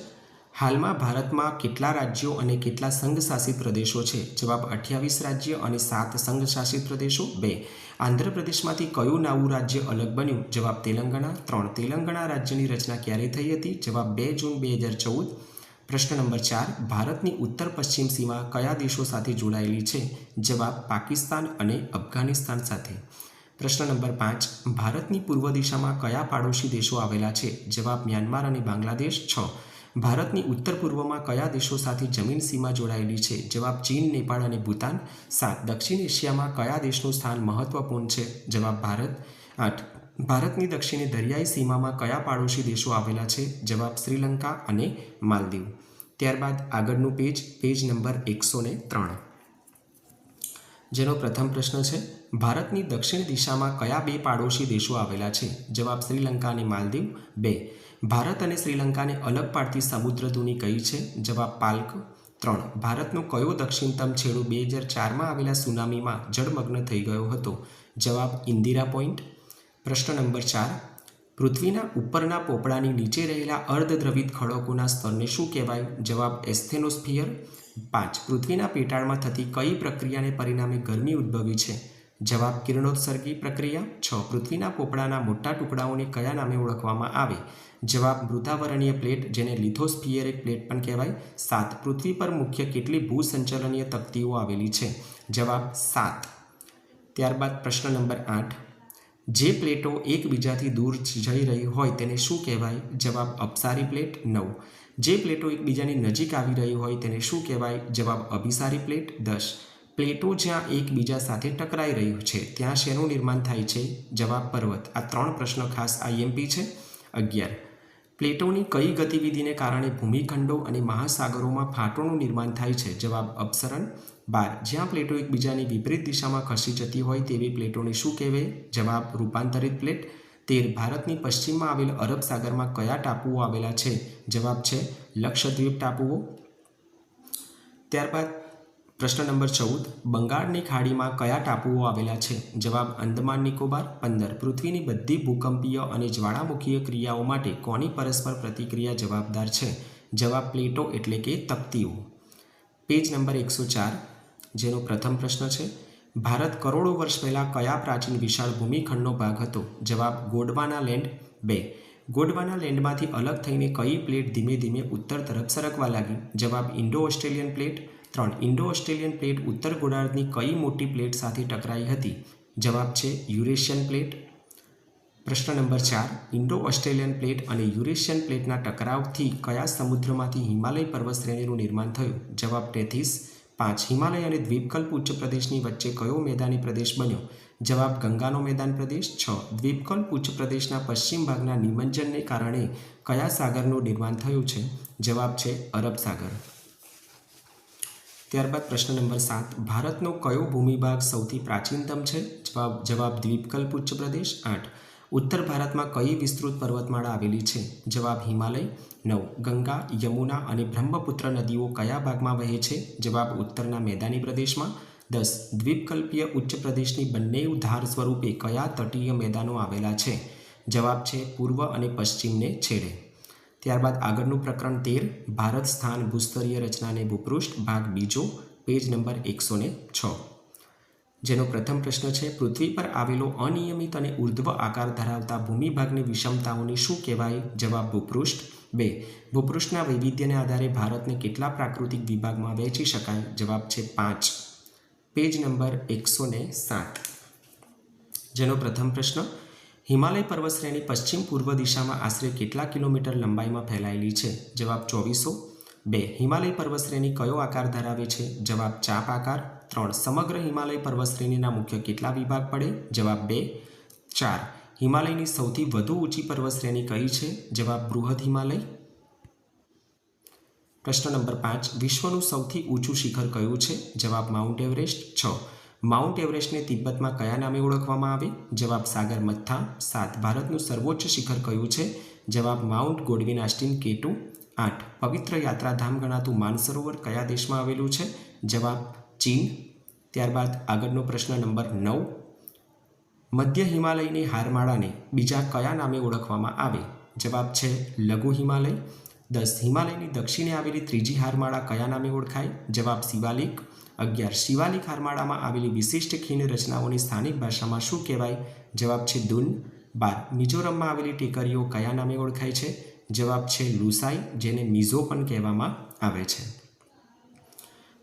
S1: હાલમાં ભારતમાં કેટલા રાજ્યો અને કેટલા સંઘ શાસિત પ્રદેશો છે? જવાબ 28 રાજ્ય અને 7 સંઘ શાસિત પ્રદેશો. 2. આંધ્રપ્રદેશમાંથી કયું નવું રાજ્ય અલગ બન્યું? જવાબ તેલંગાણા. 3. તેલંગાણા રાજ્યની રચના ક્યારે થઈ હતી? જવાબ 2 જૂન 2014. પ્રશ્ન નંબર 4. ભારતની ઉત્તર પશ્ચિમ સીમા કયા દેશો સાથે જોડાયેલી છે? જવાબ પાકિસ્તાન અને અફઘાનિસ્તાન સાથે. પ્રશ્ન નંબર 5. ભારતની પૂર્વ દિશામાં કયા પાડોશી દેશો આવેલા છે? જવાબ મ્યાનમાર અને બાંગ્લાદેશ. 6. ભારતની ઉત્તર પૂર્વમાં કયા દેશો સાથે જમીન સીમા જોડાયેલી છે? જવાબ ચીન, નેપાળ અને ભૂતાન. 7. દક્ષિણ એશિયામાં કયા દેશનું સ્થાન મહત્વપૂર્ણ છે? જવાબ ભારત. 8. ભારતની દક્ષિણે દરિયાઈ સીમામાં કયા પાડોશી દેશો આવેલા છે? જવાબ શ્રીલંકા અને માલદીવ. ત્યારબાદ આગળનું પેજ નંબર 103, જેનો પ્રથમ પ્રશ્ન છે, ભારતની દક્ષિણ દિશામાં કયા બે પાડોશી દેશો આવેલા છે? જવાબ શ્રીલંકા અને માલદીવ. 2. ભારત અને શ્રીલંકાને અલગ પાડતી સમુદ્રધુની કઈ છે? જવાબ પાલ્ક. 3. ભારતનો કયો દક્ષિણતમ છેડો 2004માં આવેલા સુનામીમાં જળમગ્ન થઈ ગયો હતો? જવાબ ઇન્દિરા પોઈન્ટ. પ્રશ્ન નંબર 4. પૃથ્વીના ઉપરના પોપડાની નીચે રહેલા અર્ધદ્રવિત ખડકોના સ્તરને શું કહેવાય? જવાબ એસ્થેનોસ્ફિયર. 5. પૃથ્વીના પેટાળમાં થતી કઈ પ્રક્રિયાને પરિણામે ગરમી ઉદ્ભવી છે? જવાબ કિરણોત્સર્ગી પ્રક્રિયા. 6. પૃથ્વીના પોપડાના મોટા ટુકડાઓને કયા નામે ઓળખવામાં આવે? જવાબ મૃતાવરણીય પ્લેટ, જેને લિથોસ્ફિયરિક પ્લેટ પણ કહેવાય. 7. પૃથ્વી પર મુખ્ય કેટલી ભૂસંચલનીય તકતીઓ આવેલી છે? જવાબ 7. ત્યારબાદ પ્રશ્ન નંબર 8. જે પ્લેટો એકબીજાથી દૂર જઈ રહી હોય તેને શું કહેવાય? જવાબ અપસારી પ્લેટ. 9. જે પ્લેટો એકબીજાની નજીક આવી રહી હોય તેને શું કહેવાય? જવાબ અભિસારી પ્લેટ. 10. પ્લેટો જ્યાં એકબીજા સાથે ટકરાઈ રહ્યું છે ત્યાં શેનું નિર્માણ થાય છે? જવાબ પર્વત. આ 3 પ્રશ્નો ખાસ IMP છે. 11. પ્લેટોની કઈ ગતિવિધિને કારણે ભૂમિખંડો અને મહાસાગરોમાં ફાટોનું નિર્માણ થાય છે? જવાબ અપસરણ. 12. જ્યાં પ્લેટો એકબીજાની વિપરીત દિશામાં ખસી જતી હોય તેવી પ્લેટોને શું કહેવાય? જવાબ રૂપાંતરિત પ્લેટ. 13. ભારતની પશ્ચિમમાં આવેલ અરબ સાગરમાં કયા ટાપુઓ આવેલા છે? જવાબ છે લક્ષદ્વીપ ટાપુઓ. ત્યારબાદ પ્રશ્ન નંબર 14. બંગાળની ખાડીમાં કયા ટાપુઓ આવેલા છે? જવાબ અંદમાન નિકોબાર. 15. પૃથ્વીની બધી ભૂકંપીય અને જ્વાળામુખીય ક્રિયાઓ માટે કોની પરસ્પર પ્રતિક્રિયા જવાબદાર છે? જવાબ પ્લેટો એટલે કે તકતીઓ. પેજ નંબર 104, જેનો પ્રથમ પ્રશ્ન છે, ભારત કરોડો વર્ષ પહેલાં કયા પ્રાચીન વિશાળ ભૂમિખંડનો ભાગ હતો? જવાબ ગોંડવાના લેન્ડ. 2. ગોંડવાના લેન્ડમાંથી અલગ થઈને કઈ પ્લેટ ધીમે ધીમે ઉત્તર તરફ સરકવા લાગી? જવાબ Indo Australian plate. 3. Indo Australian plate ઉત્તર ગોળાર્ધની કઈ મોટી પ્લેટ સાથે ટકરાઈ હતી? જવાબ છે યુરેશિયન પ્લેટ. પ્રશ્ન નંબર 4. ઇન્ડો ઓસ્ટ્રેલિયન પ્લેટ અને યુરેશિયન પ્લેટના ટકરાવથી કયા સમુદ્રમાંથી હિમાલય પર્વતશ્રેણીનું નિર્માણ થયું? જવાબ ટેથીસ. 5. હિમાલય અને દ્વીપકલ્પ ઉચ્ચ પ્રદેશની વચ્ચે કયો મેદાની પ્રદેશ બન્યો? જવાબ ગંગાનો મેદાન પ્રદેશ. 6. દ્વીપકલ્પ ઉચ્ચ પ્રદેશના પશ્ચિમ ભાગના નિમજ્જનને કારણે કયા સાગરનું નિર્માણ થયું છે? જવાબ છે અરબ સાગર. ત્યારબાદ પ્રશ્ન નંબર 7. ભારતનો કયો ભૂમિભાગ સૌથી પ્રાચીનતમ છે? જવાબ દ્વીપકલ્પ ઉચ્ચ પ્રદેશ. 8. ઉત્તર ભારતમાં કઈ વિસ્તૃત પર્વતમાળા આવેલી છે? જવાબ હિમાલય. 9. ગંગા, યમુના અને બ્રહ્મપુત્ર નદીઓ કયા ભાગમાં વહે છે? જવાબ ઉત્તરના મેદાની પ્રદેશમાં. 10. દ્વીપકલ્પીય ઉચ્ચ પ્રદેશની બંને ધાર સ્વરૂપે કયા તટીય મેદાનો આવેલા છે? જવાબ છે પૂર્વ અને પશ્ચિમને છેડે. ત્યારબાદ આગળનું પ્રકરણ 13. ભારત સ્થાન ભૂસ્તરીય રચનાને ભૂપૃષ્ઠ ભાગ બીજો, પેજ નંબર 106, જેનો પ્રથમ પ્રશ્ન છે, પૃથ્વી પર આવેલો અનિયમિત અને ઉર્ધ્વ આકાર ધરાવતા ભૂમિભાગની વિષમતાઓને શું કહેવાય? જવાબ ભૂપૃષ્ઠ. 2. ભૂપૃષ્ઠના વૈવિધ્યને આધારે ભારતને કેટલા પ્રાકૃતિક વિભાગમાં વહેંચી શકાય? જવાબ છે 5, પેજ નંબર 107, જેનો પ્રથમ પ્રશ્ન, હિમાલય પર્વતશ્રેણી પશ્ચિમ પૂર્વ દિશામાં આશરે કેટલા કિલોમીટર લંબાઈમાં ફેલાયેલી છે? જવાબ 2400. 2. હિમાલય પર્વતશ્રેણી કયો આકાર ધરાવે છે? જવાબ ચાપ આકાર. 3. સમગ્ર હિમાલય પર્વતશ્રેણીના મુખ્ય કેટલા વિભાગ પડે? જવાબ 2. 4. હિમાલયની સૌથી વધુ ઊંચી પર્વતશ્રેણી કઈ છે? જવાબ બૃહદ હિમાલય. પ્રશ્ન નંબર 5. વિશ્વનું સૌથી ઊંચું શિખર કયું છે? જવાબ માઉન્ટ એવરેસ્ટ. 6. માઉન્ટ એવરેસ્ટને તિબ્બતમાં કયા નામે ઓળખવામાં આવે? જવાબ સાગરમથા. 7. ભારતનું સર્વોચ્ચ શિખર કયું છે? જવાબ માઉન્ટ ગોડવિન આસ્ટીન K2. 8. પવિત્ર યાત્રાધામ ગણાતું માનસરોવર કયા દેશમાં આવેલું છે? જવાબ ચીન. ત્યારબાદ આગળનો પ્રશ્ન નંબર 9. મધ્ય હિમાલયની હારમાળાને બીજા કયા નામે ઓળખવામાં આવે? જવાબ છે લઘુ હિમાલય. 10 હિમાલયની દક્ષિણે આવેલી ત્રીજી હારમાળા કયા નામે ઓળખાય? જવાબ શિવાલિક. 11 શિવાલિક હારમાળામાં આવેલી વિશિષ્ટ ખીણ રચનાઓની સ્થાનિક ભાષામાં શું કહેવાય? જવાબ છે દુન. 12 મિઝોરમમાં આવેલી ટેકરીઓ કયા નામે ઓળખાય છે? જવાબ છે લુસાઈ, જેને મિઝો પણ કહેવામાં આવે છે.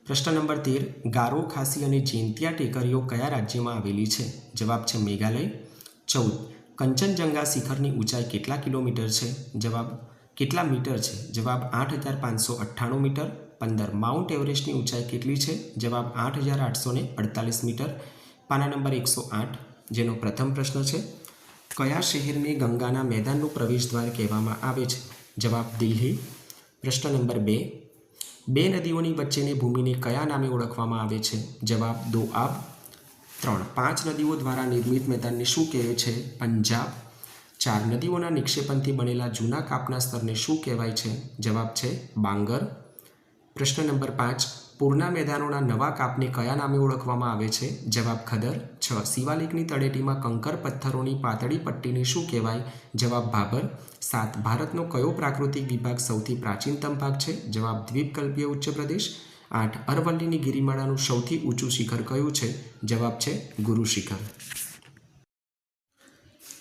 S1: પ્રશ્ન નંબર 13 ગારો, ખાસી અને જેન્તિયા ટેકરીઓ કયા રાજ્યમાં આવેલી છે? જવાબ છે મેઘાલય. 14 કંચનજંગા શિખરની ઊંચાઈ કેટલા કિલોમીટર છે? જવાબ કેટલા મીટર છે? જવાબ 8598 મીટર. 15 માઉન્ટ એવરેસ્ટની ઊંચાઈ કેટલી છે? જવાબ 8848 મીટર. પાના નંબર 108, જેનો પ્રથમ પ્રશ્ન છે, કયા શહેરને ગંગાના મેદાનનું પ્રવેશદ્વાર કહેવામાં આવે છે? જવાબ દિલ્હી. પ્રશ્ન નંબર 2 બે નદીઓની વચ્ચેની ભૂમિને કયા નામે ઓળખવામાં આવે છે? જવાબ દોઆબ. 3 5 નદીઓ દ્વારા નિર્મિત મેદાનને શું કહે છે? પંજાબ. 4 નદીઓના નિક્ષેપણથી બનેલા જૂના કાપના સ્તરને શું કહેવાય છે? જવાબ છે બાંગર. પ્રશ્ન નંબર 5 પૂરના મેદાનોના નવા કાપને કયા નામે ઓળખવામાં આવે છે? જવાબ ખદર. 6 શિવાલિકની તળેટીમાં કંકર પથ્થરોની પાતળી પટ્ટીને શું કહેવાય? જવાબ ભાબર. 7 ભારતનો કયો પ્રાકૃતિક વિભાગ સૌથી પ્રાચીનતમ ભાગ છે? જવાબ દ્વીપકલ્પીય ઉચ્ચ પ્રદેશ. 8 અરવલ્લીની ગિરિમાળાનું સૌથી ઊંચું શિખર કયું છે? જવાબ છે ગુરુ શિખર.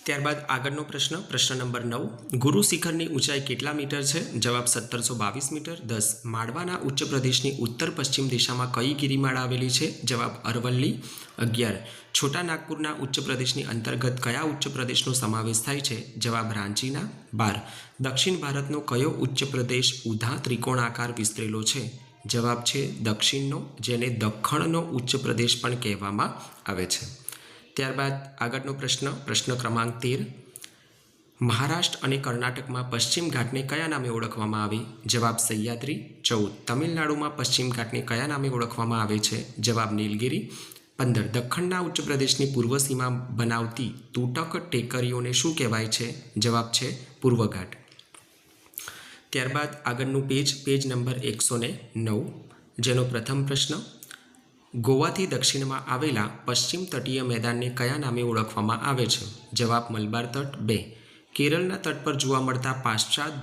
S1: ત્યારબાદ આગળનો પ્રશ્ન નંબર 9 ગુરુ શિખરની ઊંચાઈ કેટલા મીટર છે? જવાબ 1722 મીટર. 10 માળવાના ઉચ્ચ પ્રદેશની ઉત્તર પશ્ચિમ દિશામાં કઈ ગિરિમાળા આવેલી છે? જવાબ અરવલ્લી. 11 છોટા નાગપુરના ઉચ્ચ પ્રદેશની અંતર્ગત કયા ઉચ્ચ પ્રદેશનો સમાવેશ થાય છે? જવાબ રાંચીના. 12 દક્ષિણ ભારતનો કયો ઉચ્ચ પ્રદેશ ઉધા ત્રિકોણાકાર વિસ્તરેલો છે? જવાબ છે દક્ષિણનો, જેને દખ્ખણનો ઉચ્ચ પ્રદેશ પણ કહેવામાં આવે છે. ત્યારબાદ આગળનો પ્રશ્ન ક્રમાંક 13 મહારાષ્ટ્ર અને કર્ણાટકમાં પશ્ચિમ ઘાટને કયા નામે ઓળખવામાં આવે? જવાબ સહ્યાદ્રી. 14 તમિલનાડુમાં પશ્ચિમ ઘાટને કયા નામે ઓળખવામાં આવે છે? જવાબ નીલગિરી. 15 દખ્ખણના ઉચ્ચ પ્રદેશની પૂર્વ સીમા બનાવતી તૂટક ટેકરીઓને શું કહેવાય છે? જવાબ છે પૂર્વઘાટ. ત્યારબાદ આગળનું પેજ નંબર 109, જેનો પ્રથમ પ્રશ્ન, ગોવાથી દક્ષિણમાં આવેલા પશ્ચિમ તટીય મેદાનને કયા નામે ઓળખવામાં આવે છે? જવાબ મલબાર તટ. 2 કેરળના તટ પર જોવા મળતા પાશ્ચાત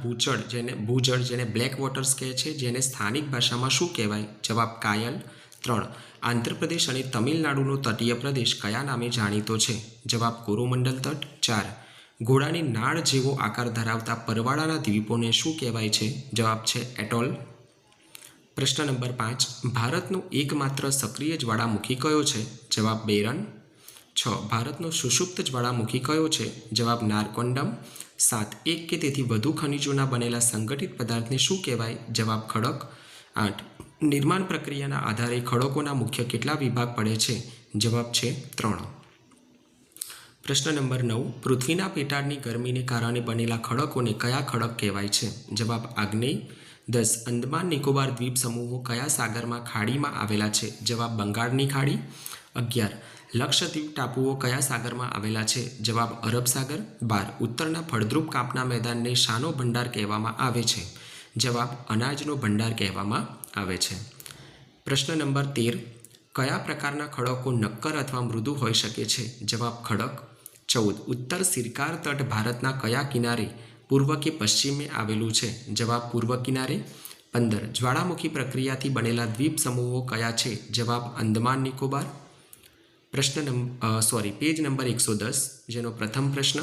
S1: ભૂજળ જેને બ્લેક વોટર્સ કહે છે, જેને સ્થાનિક ભાષામાં શું કહેવાય? જવાબ કાયલ. 3 આંધ્રપ્રદેશ અને તમિલનાડુનો તટીય પ્રદેશ કયા નામે જાણીતો છે? જવાબ કોરોમંડલ તટ. 4 ઘોડાની નાળ જેવો આકાર ધરાવતા પરવાળાના દ્વીપોને શું કહેવાય છે? જવાબ છે એટોલ. પ્રશ્ન નંબર 5 ભારતનો એકમાત્ર સક્રિય જ્વાળામુખી કયો છે? જવાબ બેરન. 6 ભારતનો સુષુપ્ત જ્વાળામુખી કયો છે? જવાબ નારકોન્ડમ. 7 એક કે તેથી વધુ ખનિજોના બનેલા સંગઠિત પદાર્થને શું કહેવાય? જવાબ ખડક. 8 નિર્માણ પ્રક્રિયાના આધારે ખડકોના મુખ્ય કેટલા વિભાગ પડે છે? જવાબ છે 3. પ્રશ્ન નંબર 9 પૃથ્વીના પેટાળની ગરમીને કારણે બનેલા ખડકોને કયા ખડક કહેવાય છે? જવાબ આગ્નેય. 10 અંદમાન નિકોબાર દ્વીપ સમૂહો કયા સાગરમાં ખાડીમાં આવેલા છે? જવાબ બંગાળની ખાડી. 11 લક્ષદ્વીપ ટાપુઓ કયા સાગરમાં આવેલા છે? જવાબ અરબ સાગર. 12 ઉત્તરના ફળદ્રુપ કાપના મેદાનને શાનો ભંડાર કહેવામાં આવે છે? જવાબ અનાજનો ભંડાર કહેવામાં આવે છે. પ્રશ્ન નંબર 13 કયા પ્રકારના ખડકો નક્કર અથવા મૃદુ હોઈ શકે છે? જવાબ ખડક. 14 ઉત્તર સિરકાર તટ ભારતના કયા કિનારે પૂર્વ કે પશ્ચિમે આવેલું છે? જવાબ પૂર્વ કિનારે. 15 જ્વાળામુખી પ્રક્રિયાથી બનેલા દ્વીપ સમૂહો કયા છે? જવાબ અંદમાન નિકોબાર. પેજ નંબર 110, જેનો પ્રથમ પ્રશ્ન,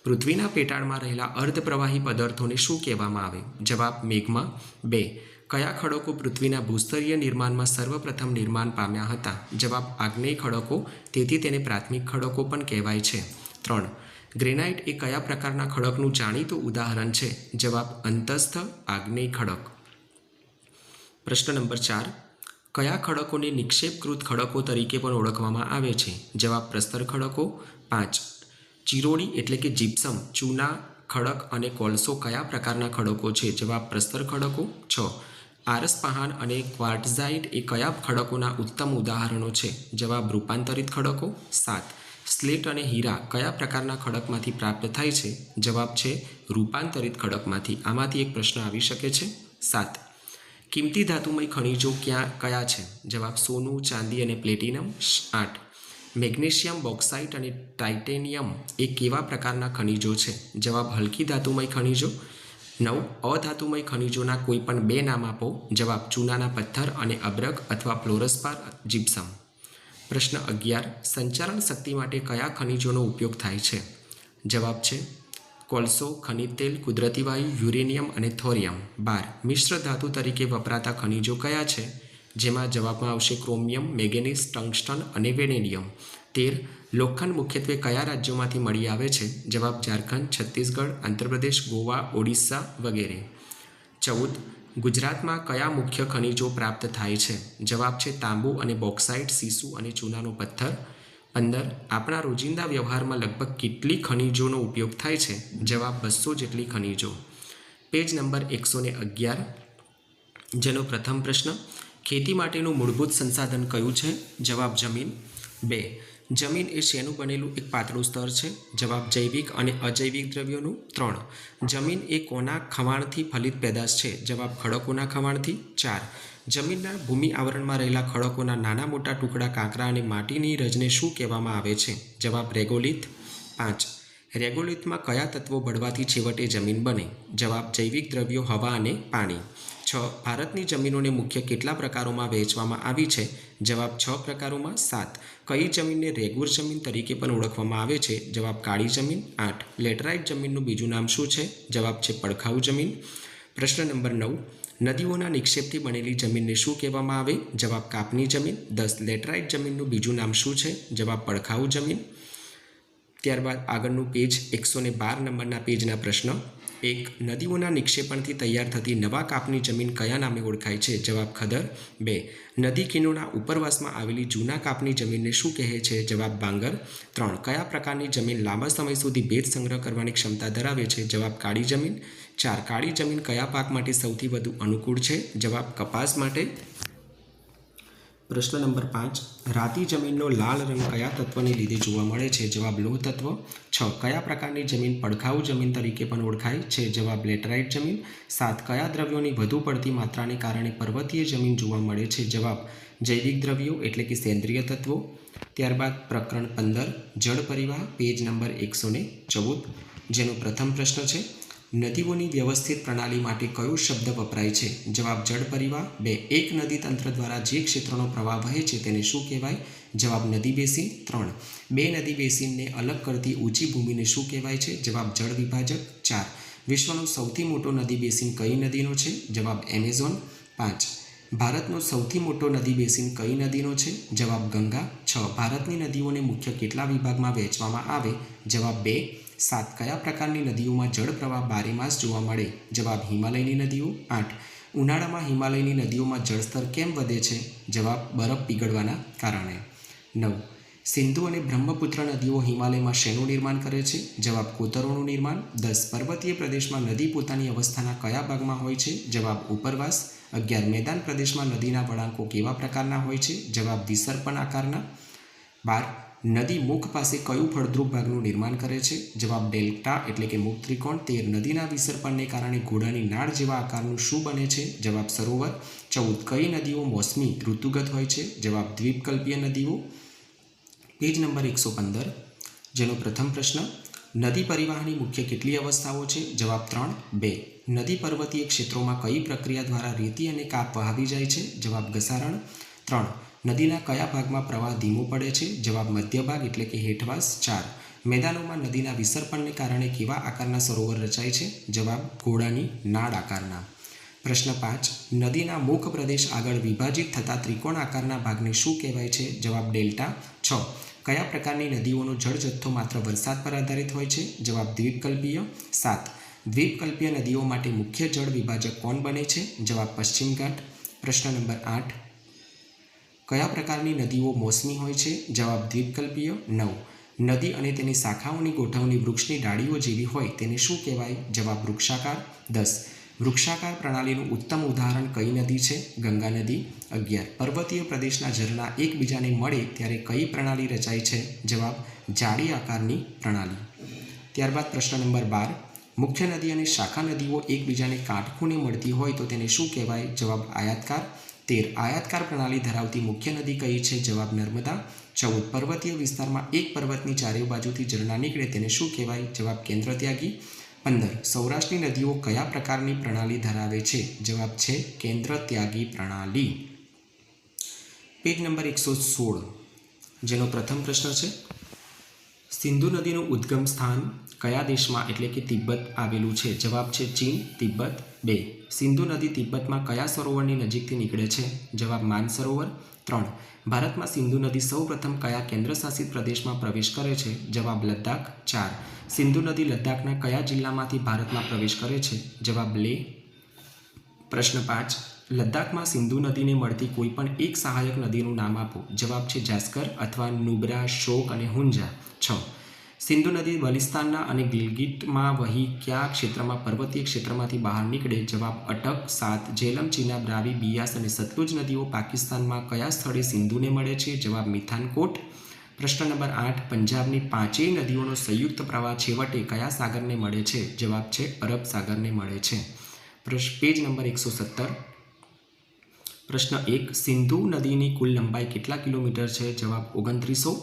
S1: પૃથ્વીના પેટાળમાં રહેલા અર્ધપ્રવાહી પદાર્થોને શું કહેવામાં આવે? જવાબ મેગ્મા. 2 કયા ખડકો પૃથ્વીના ભૂસ્તરીય નિર્માણમાં સર્વપ્રથમ નિર્માણ પામ્યા હતા? જવાબ આગ્નેય ખડકો, તેથી તેને પ્રાથમિક ખડકો પણ કહેવાય છે. 3 ગ્રેનાઇટ એ કયા પ્રકારના ખડકનું જાણીતું ઉદાહરણ છે? જવાબ અંતસ્થ આગ્નેય ખડક. પ્રશ્ન નંબર 4 કયા ખડકોને નિક્ષેપકૃત ખડકો તરીકે પણ ઓળખવામાં આવે છે? જવાબ પ્રસ્તર ખડકો. 5 ચિરોડી એટલે કે જીપ્સમ, ચૂના ખડક અને કોલસો કયા પ્રકારના ખડકો છે? જવાબ પ્રસ્તર ખડકો. 6 આરસપહાણ અને ક્વાર્ટઝાઇટ એ કયા ખડકોના ઉત્તમ ઉદાહરણો છે? જવાબ રૂપાંતરિત ખડકો. 7 સ્લેટ અને હીરા કયા પ્રકારના ખડકમાંથી પ્રાપ્ત થાય છે? જવાબ છે રૂપાંતરિત ખડકમાંથી. આમાંથી એક પ્રશ્ન આવી શકે છે. 7 કિંમતી ધાતુમય ખનિજો કયા છે? જવાબ સોનું, ચાંદી અને પ્લેટિનમ. 8 મેગ્નેશિયમ, બોક્સાઇટ અને ટાઇટેનિયમ એ કેવા પ્રકારના ખનિજો છે? જવાબ હલકી ધાતુમય ખનિજો. 9. અધાતુમય ખનિજોના કોઈ પણ બે નામ આપો. જવાબ ચૂનાના પથ્થર અને અબ્રક અથવા ફ્લોરસ્પાર જીપ્સમ. પ્રશ્ન 11. સંચારણ શક્તિ માટે કયા ખનિજોનો ઉપયોગ થાય છે? જવાબ છે કોલસો, ખનિજ તેલ, કુદરતી વાયુ, યુરેનિયમ અને થોરિયમ. 12. મિશ્ર ધાતુ તરીકે વપરાતા ખનિજો કયા છે? જેમાં જવાબમાં આવશે ક્રોમિયમ, મેંગેનીઝ, ટંગસ્ટન અને વેનેડિયમ. 13. લોખંડ મુખ્યત્વે કયા રાજ્યોમાંથી મળી આવે છે? જવાબ ઝારખંડ, છત્તીસગઢ, આંધ્રપ્રદેશ, ગોવા, ઓડિશા વગેરે. 14. ગુજરાતમાં કયા મુખ્ય ખનિજો પ્રાપ્ત થાય છે? જવાબ છે તાંબુ અને બોક્સાઇટ, સીસુ અને ચૂનાનો પથ્થર. 15. આપણા રોજિંદા વ્યવહારમાં લગભગ કેટલી ખનિજોનો ઉપયોગ થાય છે? જવાબ 200 જેટલી ખનિજો. પેજ નંબર 111, જેનો પ્રથમ પ્રશ્ન, ખેતી માટેનું મૂળભૂત સંસાધન કયું છે? જવાબ જમીન. 2. જમીન એ શેનું બનેલું એક પાતળું સ્તર છે? જવાબ જૈવિક અને અજૈવિક દ્રવ્યોનું. 3. જમીન એ કોના ખવાણથી ફલિત પેદાશ છે? જવાબ ખડકોના ખવાણથી. 4. જમીનના ભૂમિ આવરણમાં રહેલા ખડકોના નાના મોટા ટુકડા, કાંકરા અને માટીની રજને શું કહેવામાં આવે છે? જવાબ રેગોલિથ. 5. રેગોલિથમાં કયા તત્વો બળવાથી છેવટે જમીન બને? જવાબ જૈવિક દ્રવ્યો, હવા અને પાણી. 6. ભારતની જમીનોને મુખ્ય કેટલા પ્રકારોમાં વહેંચવામાં આવી છે? જવાબ 6 પ્રકારોમાં. 7. કઈ જમીનને રેગુર જમીન તરીકે પણ ઓળખવામાં આવે છે? જવાબ કાળી જમીન. 8. લેટરાઇટ જમીનનું બીજું નામ શું છે? જવાબ છે પડખાઉ જમીન. પ્રશ્ન નંબર 9. નદીઓના નિક્ષેપથી બનેલી જમીનને શું કહેવામાં આવે? જવાબ કાપની જમીન. 10. લેટરાઇટ જમીનનું બીજું નામ શું છે? જવાબ પડખાઉ જમીન. ત્યારબાદ આગળનું પેજ 112 નંબરના પેજના પ્રશ્ન. 1. નદીઓના નિક્ષેપણથી તૈયાર થતી નવા કાપની જમીન કયા નામે ઓળખાય છે? જવાબ ખદર. 2. નદી કિનારોના ઉપરવાસમાં આવેલી જૂના કાપની જમીનને શું કહે છે? જવાબ બાંગર. 3. કયા પ્રકારની જમીન લાંબા સમય સુધી ભેજ સંગ્રહ કરવાની ક્ષમતા ધરાવે છે? જવાબ કાળી જમીન. 4. કાળી જમીન કયા પાક માટે સૌથી વધુ અનુકૂળ છે? જવાબ કપાસ માટે. પ્રશ્ન નંબર 5. રાતી જમીનનો લાલ રંગ કયા તત્વને લીધે જોવા મળે છે? જવાબ લોહ તત્વ. 6. કયા પ્રકારની જમીન પડખાઉ જમીન તરીકે પણ ઓળખાય છે? જવાબ લેટરાઇટ જમીન. 7. કયા દ્રવ્યોની વધુ પડતી માત્રાને કારણે પર્વતીય જમીન જોવા મળે છે? જવાબ જૈવિક દ્રવ્યો એટલે કે સેન્દ્રિય તત્વો. ત્યારબાદ પ્રકરણ 15 જળ પરિવાહ, પેજ નંબર 114, જેનો પ્રથમ પ્રશ્ન છે, નદીઓની વ્યવસ્થિત પ્રણાલી માટે કયો શબ્દ વપરાય છે? જવાબ જળ પરિવાહ. 2. એક નદી તંત્ર દ્વારા જે ક્ષેત્રનો પ્રવાહ વહે છે તેને શું કહેવાય? જવાબ નદી બેસિન. 3. બે નદી બેસિનને અલગ કરતી ઊંચી ભૂમિને શું કહેવાય છે? જવાબ જળ વિભાજક. 4. વિશ્વનો સૌથી મોટો નદી બેસિન કઈ નદીનો છે? જવાબ એમેઝોન. 5. ભારતનો સૌથી મોટો નદી બેસિન કઈ નદીનો છે? જવાબ ગંગા. 6. ભારતની નદીઓને મુખ્ય કેટલા વિભાગમાં વહેંચવામાં આવે? જવાબ 2. 7. કયા પ્રકારની નદીઓમાં જળ પ્રવાહ બારેમાસ જોવા મળે? જવાબ હિમાલયની નદીઓ. 8. ઉનાળામાં હિમાલયની નદીઓમાં જળસ્તર કેમ વધે છે? જવાબ બરફ પીગળવાના કારણે. 9. સિંધુ અને બ્રહ્મપુત્ર નદીઓ હિમાલયમાં શેનું નિર્માણ કરે છે? જવાબ કોતરોનું નિર્માણ. 10. પર્વતીય પ્રદેશમાં નદી પોતાની અવસ્થાના કયા ભાગમાં હોય છે? જવાબ ઉપરવાસ. 11. મેદાન પ્રદેશમાં નદીના વળાંકો કેવા પ્રકારના હોય છે? જવાબ વિસર્પણ આકારના. 12. નદી મુખ પાસે કયું ફળદ્રુપ ભાગનું નિર્માણ કરે છે? જવાબ ડેલ્ટા એટલે કે મુખ ત્રિકોણ. 13. નદીના વિસર્પણને કારણે ઘોડાની નાળ જેવા આકારનું શું બને છે? જવાબ સરોવર. 14. કઈ નદીઓ મોસમી ઋતુગત હોય છે? જવાબ દ્વીપકલ્પીય નદીઓ. પેજ નંબર 115, જેનો પ્રથમ પ્રશ્ન, નદી પરિવહનની મુખ્ય કેટલી અવસ્થાઓ છે? જવાબ 3. 2. નદી પર્વતીય ક્ષેત્રોમાં કઈ પ્રક્રિયા દ્વારા રેતી અને કાપ વહાવી જાય છે? જવાબ ઘસારણ. 3. નદીના કયા ભાગમાં પ્રવાહ ધીમો પડે છે? જવાબ મધ્ય ભાગ એટલે કે હેઠવાસ. 4. મેદાનોમાં નદીના વિસર્પણને કારણે કેવા આકારના સરોવર રચાય છે? જવાબ ઘોડાની નાળ આકારના. પ્રશ્ન 5. નદીના મુખ પ્રદેશ આગળ વિભાજિત થતા ત્રિકોણ આકારના ભાગને શું કહેવાય છે? જવાબ ડેલ્ટા. 6. કયા પ્રકારની નદીઓનો જળ જથ્થો માત્ર વરસાદ પર આધારિત હોય છે? જવાબ દ્વીપકલ્પીય. 7. દ્વીપકલ્પીય નદીઓ માટે મુખ્ય જળ વિભાજક કોણ બને છે? જવાબ પશ્ચિમ ઘાટ. પ્રશ્ન નંબર 8. કયા પ્રકારની નદીઓ મોસમી હોય છે? જવાબ દ્વીપકલ્પીય. 9. નદી અને તેની શાખાઓની ગોઠવણી વૃક્ષની ડાળીઓ જેવી હોય તેને શું કહેવાય? જવાબ વૃક્ષાકાર. 10. વૃક્ષાકાર પ્રણાલીનું ઉત્તમ ઉદાહરણ કઈ નદી છે? ગંગા નદી. 11. પર્વતીય પ્રદેશના ઝરણા એકબીજાને મળે ત્યારે કઈ પ્રણાલી રચાય છે? જવાબ જાળી આકારની પ્રણાલી. ત્યારબાદ પ્રશ્ન નંબર 12. મુખ્ય નદી અને શાખા નદીઓ એકબીજાને કાટખૂણે મળતી હોય તો તેને શું કહેવાય? જવાબ આયાતકાર. 13. આયાતકાર પ્રણાલી ધરાવતી મુખ્ય નદી કઈ છે? જવાબ નર્મદા. 14. પર્વતીય વિસ્તારમાં એક પર્વતની ચારે બાજુથી ઝરણા નીકળે તેને શું કહેવાય? જવાબ કેન્દ્ર ત્યાગી. 15 સૌરાષ્ટ્રની નદીઓ કયા પ્રકારની પ્રણાલી ધરાવે છે? જવાબ છે કેન્દ્ર ત્યાગી પ્રણાલી. પેજ નંબર 116, જેનો પ્રથમ પ્રશ્ન છે, સિંધુ નદીનું ઉદ્ગમ સ્થાન કયા દેશમાં એટલે કે તિબ્બત આવેલું છે? જવાબ છે ચીન, તિબ્બત. 2 સિંધુ નદી તિબ્બતમાં કયા સરોવરની નજીકથી નીકળે છે? જવાબ માનસરોવર. 3 ભારતમાં સિંધુ નદી સૌપ્રથમ કયા કેન્દ્રશાસિત પ્રદેશમાં પ્રવેશ કરે છે? જવાબ લદ્દાખ. 4 સિંધુ નદી લદ્દાખના કયા જિલ્લામાંથી ભારતમાં પ્રવેશ કરે છે? જવાબ લેહ. પ્રશ્ન 5 લદ્દાખમાં સિંધુ નદીને મળતી કોઈ પણ એક સહાયક નદીનું નામ આપો. જવાબ છે જાસ્કર અથવા નુબ્રા, શોક અને હુંજા. 6 સિંધુ નદી બલિસ્તાનના અને ગિલગિટમાં વહી કયા ક્ષેત્રમાં પર્વતીય ક્ષેત્રમાંથી બહાર નીકળે? જવાબ અટક. 7 જેલમ, ચિનાબ, રાવી, બિયાસ અને સતલુજ નદીઓ પાકિસ્તાનમાં કયા સ્થળે સિંધુને મળે છે? જવાબ મિથાનકોટ. પ્રશ્ન નંબર 8 પંજાબની પાંચેય નદીઓનો સંયુક્ત પ્રવાહ છેવટે કયા સાગરને મળે છે? જવાબ છે અરબ સાગરને મળે છે. પેજ નંબર 117, પ્રશ્ન 1 સિંધુ નદીની કુલ લંબાઈ કેટલા કિલોમીટર છે? જવાબ 2900.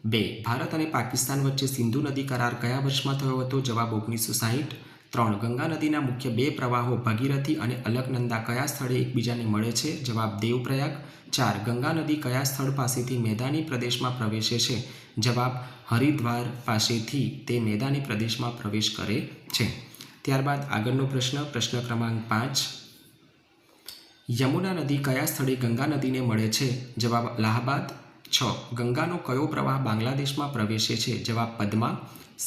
S1: 2 ભારત અને પાકિસ્તાન વચ્ચે સિંધુ નદી કરાર કયા વર્ષમાં થયો હતો? જવાબ 1960. 3 ગંગા નદીના મુખ્ય બે પ્રવાહો ભગીરથી અને અલકનંદા કયા સ્થળે એકબીજાને મળે છે? જવાબ દેવપ્રયાગ. 4 ગંગા નદી કયા સ્થળ પાસેથી મેદાની પ્રદેશમાં પ્રવેશે છે? જવાબ હરિદ્વાર પાસેથી તે મેદાની પ્રદેશમાં પ્રવેશ કરે છે. ત્યારબાદ આગળનો પ્રશ્ન, પ્રશ્ન ક્રમાંક 5 યમુના નદી કયા સ્થળે ગંગા નદીને મળે છે? જવાબ અલ્હાબાદ. 6 ગંગાનો કયો પ્રવાહ બાંગ્લાદેશમાં પ્રવેશે છે? જવાબ પદ્મા.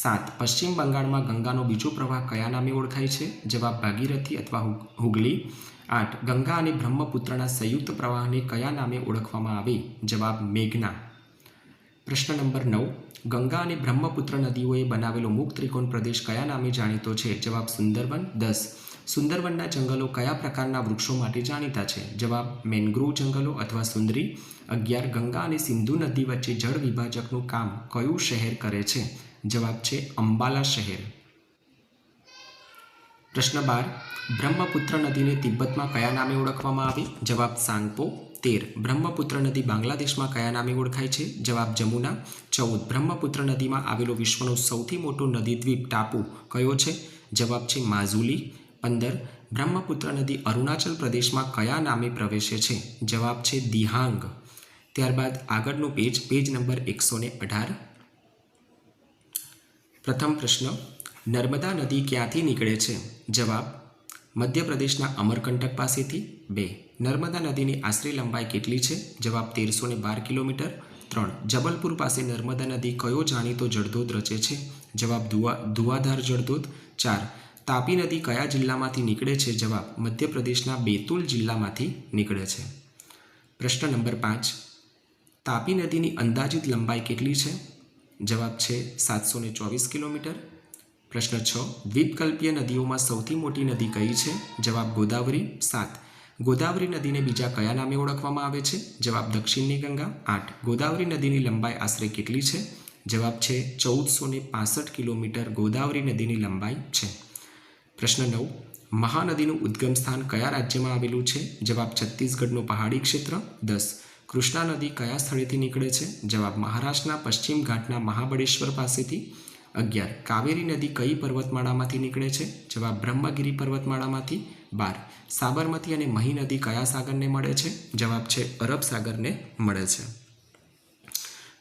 S1: 7 પશ્ચિમ બંગાળમાં ગંગાનો બીજો પ્રવાહ કયા નામે ઓળખાય છે? જવાબ ભાગીરથી અથવા હુગલી. 8 ગંગા અને બ્રહ્મપુત્રના સંયુક્ત પ્રવાહને કયા નામે ઓળખવામાં આવે? જવાબ મેઘના. પ્રશ્ન નંબર 9 ગંગા અને બ્રહ્મપુત્ર નદીઓએ બનાવેલો મુક્ત ત્રિકોણ પ્રદેશ કયા નામે જાણીતો છે? જવાબ સુંદરવન. 10 સુંદરવનના જંગલો કયા પ્રકારના વૃક્ષો માટે જાણીતા છે? જવાબ મેન્ગ્રોવ જંગલો અથવા સુંદરી. 11 ગંગા અને સિંધુ નદી વચ્ચે જળ વિભાજકનું કામ કયું શહેર કરે છે? જવાબ છે અંબાલા શહેર. પ્રશ્ન 12 બ્રહ્મપુત્ર નદીને તિબ્બતમાં કયા નામે ઓળખવામાં આવે? જવાબ સાંગપો. 13 બ્રહ્મપુત્ર નદી બાંગ્લાદેશમાં કયા નામે ઓળખાય છે? જવાબ જમુના. 14 બ્રહ્મપુત્ર નદીમાં આવેલો વિશ્વનો સૌથી મોટો નદીદ્વીપ ટાપુ કયો છે? જવાબ છે માઝુલી. 15 બ્રહ્મપુત્ર નદી અરુણાચલ પ્રદેશમાં કયા નામે પ્રવેશે છે? જવાબ છે દિહાંગ. ત્યારબાદ આગળનું પેજ, પેજ નંબર 118. પ્રથમ પ્રશ્ન નર્મદા નદી ક્યાંથી નીકળે છે? જવાબ મધ્યપ્રદેશના અમરકંટક પાસેથી. 2 નર્મદા નદીની આશરે લંબાઈ કેટલી છે? જવાબ 1312 કિલોમીટર. 3 જબલપુર પાસે નર્મદા નદી કયો જાણીતો જળધોધ રચે છે? જવાબ ધુવાધાર જળધોધ. 4 તાપી નદી કયા જિલ્લામાંથી નીકળે છે? જવાબ મધ્યપ્રદેશના બેતુલ જિલ્લામાંથી નીકળે છે. પ્રશ્ન નંબર 5 તાપી નદીની અંદાજિત લંબાઈ કેટલી છે? જવાબ છે 724 કિલોમીટર. પ્રશ્ન 6 દ્વીપકલ્પીય નદીઓમાં સૌથી મોટી નદી કઈ છે? જવાબ ગોદાવરી. 7 ગોદાવરી નદીને બીજા કયા નામે ઓળખવામાં આવે છે? જવાબ દક્ષિણની ગંગા. 8 ગોદાવરી નદીની લંબાઈ આશરે કેટલી છે? જવાબ છે 1465 કિલોમીટર ગોદાવરી નદીની લંબાઈ છે. પ્રશ્ન 9 મહાનદીનું ઉદ્ગમ સ્થાન કયા રાજ્યમાં આવેલું છે? જવાબ છત્તીસગઢનું પહાડી ક્ષેત્ર. 10 કૃષ્ણા નદી કયા સ્થળેથી નીકળે છે? જવાબ મહારાષ્ટ્રના પશ્ચિમ ઘાટના મહાબળેશ્વર પાસેથી. 11 કાવેરી નદી કઈ પર્વતમાળામાંથી નીકળે છે? જવાબ બ્રહ્મગીરી પર્વતમાળામાંથી. 12 સાબરમતી અને મહી નદી કયા સાગરને મળે છે? જવાબ છે અરબ સાગરને મળે છે.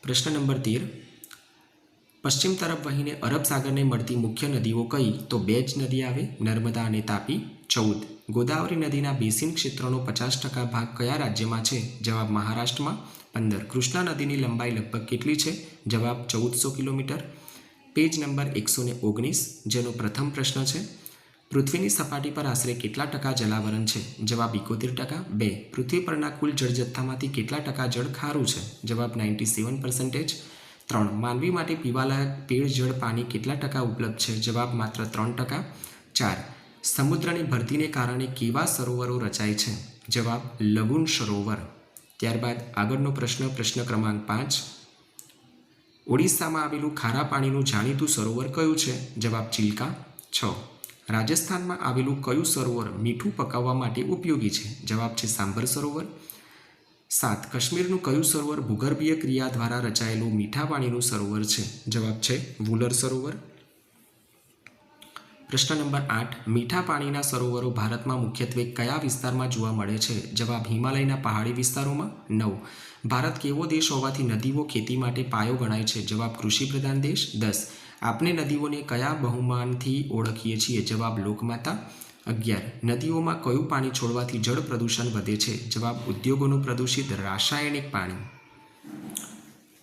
S1: પ્રશ્ન નંબર 13 પશ્ચિમ તરફ વહીને અરબ સાગરને મળતી મુખ્ય નદીઓ કઈ? તો બે જ નદી આવે, નર્મદા અને તાપી. 14 ગોદાવરી નદીના બેસિન ક્ષેત્રનો 50% ભાગ કયા રાજ્યમાં છે? જવાબ મહારાષ્ટ્રમાં. 15 કૃષ્ણા નદીની લંબાઈ લગભગ કેટલી છે? જવાબ 1400 કિલોમીટર. પેજ નંબર 119, જેનો પ્રથમ પ્રશ્ન છે પૃથ્વીની સપાટી પર આશરે કેટલા ટકા જલાવરણ છે? જવાબ 71%. 2 પૃથ્વી પરના કુલ જળજથ્થામાંથી કેટલા ટકા જળ ખારું છે? જવાબ 97%. 3 માનવી માટે પીવાલાયક પેય જળ પાણી કેટલા ટકા ઉપલબ્ધ છે? જવાબ માત્ર 3%. 4 સમુદ્રની ભરતીને કારણે કેવા સરોવરો રચાય છે? જવાબ લગુન સરોવર. ત્યારબાદ આગળનો પ્રશ્ન, પ્રશ્ન ક્રમાંક 5 ઓડિશામાં આવેલું ખારા પાણીનું જાણીતું સરોવર કયું છે? જવાબ ચિલ્કા. 6 રાજસ્થાનમાં આવેલું કયું સરોવર મીઠું પકાવવા માટે ઉપયોગી છે? જવાબ છે સાંભર સરોવર. 7 કાશ્મીરનું કયું સરોવર ભૂગર્ભીય ક્રિયા દ્વારા રચાયેલું મીઠા પાણીનું સરોવર છે? જવાબ છે વુલર સરોવર. પ્રશ્ન નંબર 8 મીઠા પાણીના સરોવરો ભારતમાં મુખ્યત્વે કયા વિસ્તારમાં જોવા મળે છે? જવાબ હિમાલયના પહાડી વિસ્તારોમાં. 9 ભારત કેવો દેશ હોવાથી નદીઓ ખેતી માટે પાયો ગણાય છે? જવાબ કૃષિપ્રધાન દેશ. 10 આપણે નદીઓને કયા બહુમાનથી ઓળખીએ છીએ? જવાબ લોકમાતા. 11 નદીઓમાં કયું પાણી છોડવાથી જળ પ્રદૂષણ વધે છે? જવાબ ઉદ્યોગોનું પ્રદૂષિત રાસાયણિક પાણી.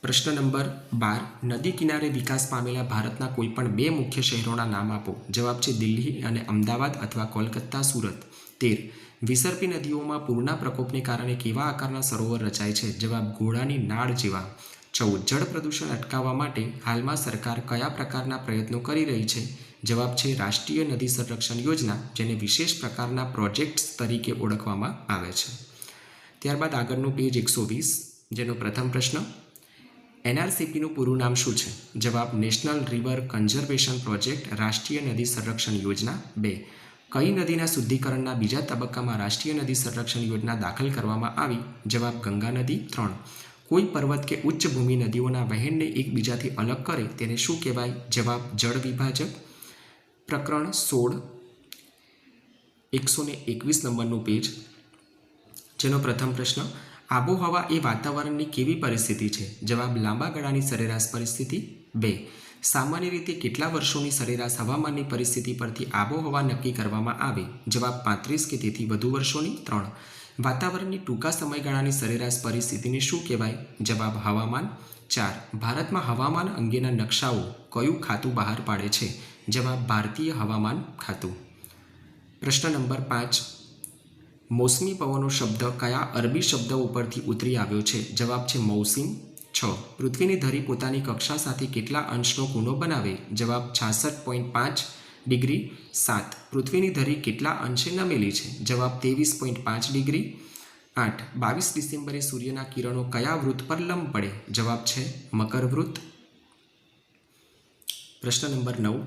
S1: પ્રશ્ન નંબર 12 નદી કિનારે વિકાસ પામેલા ભારતના કોઈપણ બે મુખ્ય શહેરોના નામ આપો. જવાબ છે દિલ્હી અને અમદાવાદ અથવા કોલકાતા સુરત. 13 વિસર્પી નદીઓમાં પૂરના પ્રકોપને કારણે કેવા આકારના સરોવર રચાય છે? જવાબ ઘોડાની નાળ જેવા. 14 જળ પ્રદૂષણ અટકાવવા માટે હાલમાં સરકાર કયા પ્રકારના પ્રયત્નો કરી રહી છે? જવાબ છે રાષ્ટ્રીય નદી સંરક્ષણ યોજના, જેને વિશેષ પ્રકારના પ્રોજેક્ટ્સ તરીકે ઓળખવામાં આવે છે. ત્યારબાદ આગળનું પેજ 120, જેનો પ્રથમ પ્રશ્ન એનઆરસીપીનું પૂરું નામ શું છે? જવાબ નેશનલ રિવર કન્ઝર્વેશન પ્રોજેક્ટ, રાષ્ટ્રીય નદી સંરક્ષણ યોજના. 2 કઈ નદીના શુદ્ધિકરણના બીજા તબક્કામાં રાષ્ટ્રીય નદી સંરક્ષણ યોજના દાખલ કરવામાં આવી? જવાબ ગંગા નદી. 3 કોઈ પર્વત કે ઉચ્ચભૂમિ નદીઓના વહેણને એકબીજાથી અલગ કરે તેને શું કહેવાય? જવાબ જળ વિભાજક. પ્રકરણ 16, 121 નંબરનું પેજ, જેનો પ્રથમ પ્રશ્ન આબોહવા એ વાતાવરણની કેવી પરિસ્થિતિ છે? જવાબ લાંબા ગાળાની સરેરાશ પરિસ્થિતિ. 2 સામાન્ય રીતે કેટલા વર્ષોની સરેરાશ હવામાનની પરિસ્થિતિ પરથી આબોહવા નક્કી કરવામાં આવે? જવાબ 35 કે તેથી વધુ વર્ષોની. 3 વાતાવરણની ટૂંકા સમયગાળાની સરેરાશ પરિસ્થિતિને શું કહેવાય? જવાબ હવામાન. 4 ભારતમાં હવામાન અંગેના નકશાઓ કયું ખાતું બહાર પાડે છે? જવાબ ભારતીય હવામાન ખાતું. પ્રશ્ન નંબર 5 મોસમી પવનો શબ્દ કયા અરબી શબ્દ ઉપરથી ઉતરી આવ્યો છે? જવાબ છે મૌસિમ. 6 પૃથ્વીની ધરી પોતાની કક્ષા સાથે કેટલા અંશનો ખૂણો બનાવે? જવાબ 66.5 ડિગ્રી. 7 પૃથ્વીની ધરી કેટલા અંશે નમેલી છે? જવાબ 23.5 ડિગ્રી. 8 22 ડિસેમ્બરે સૂર્યના કિરણો કયા વૃત્ત પર લંબ પડે? જવાબ છે મકર વૃત્ત. પ્રશ્ન નંબર 9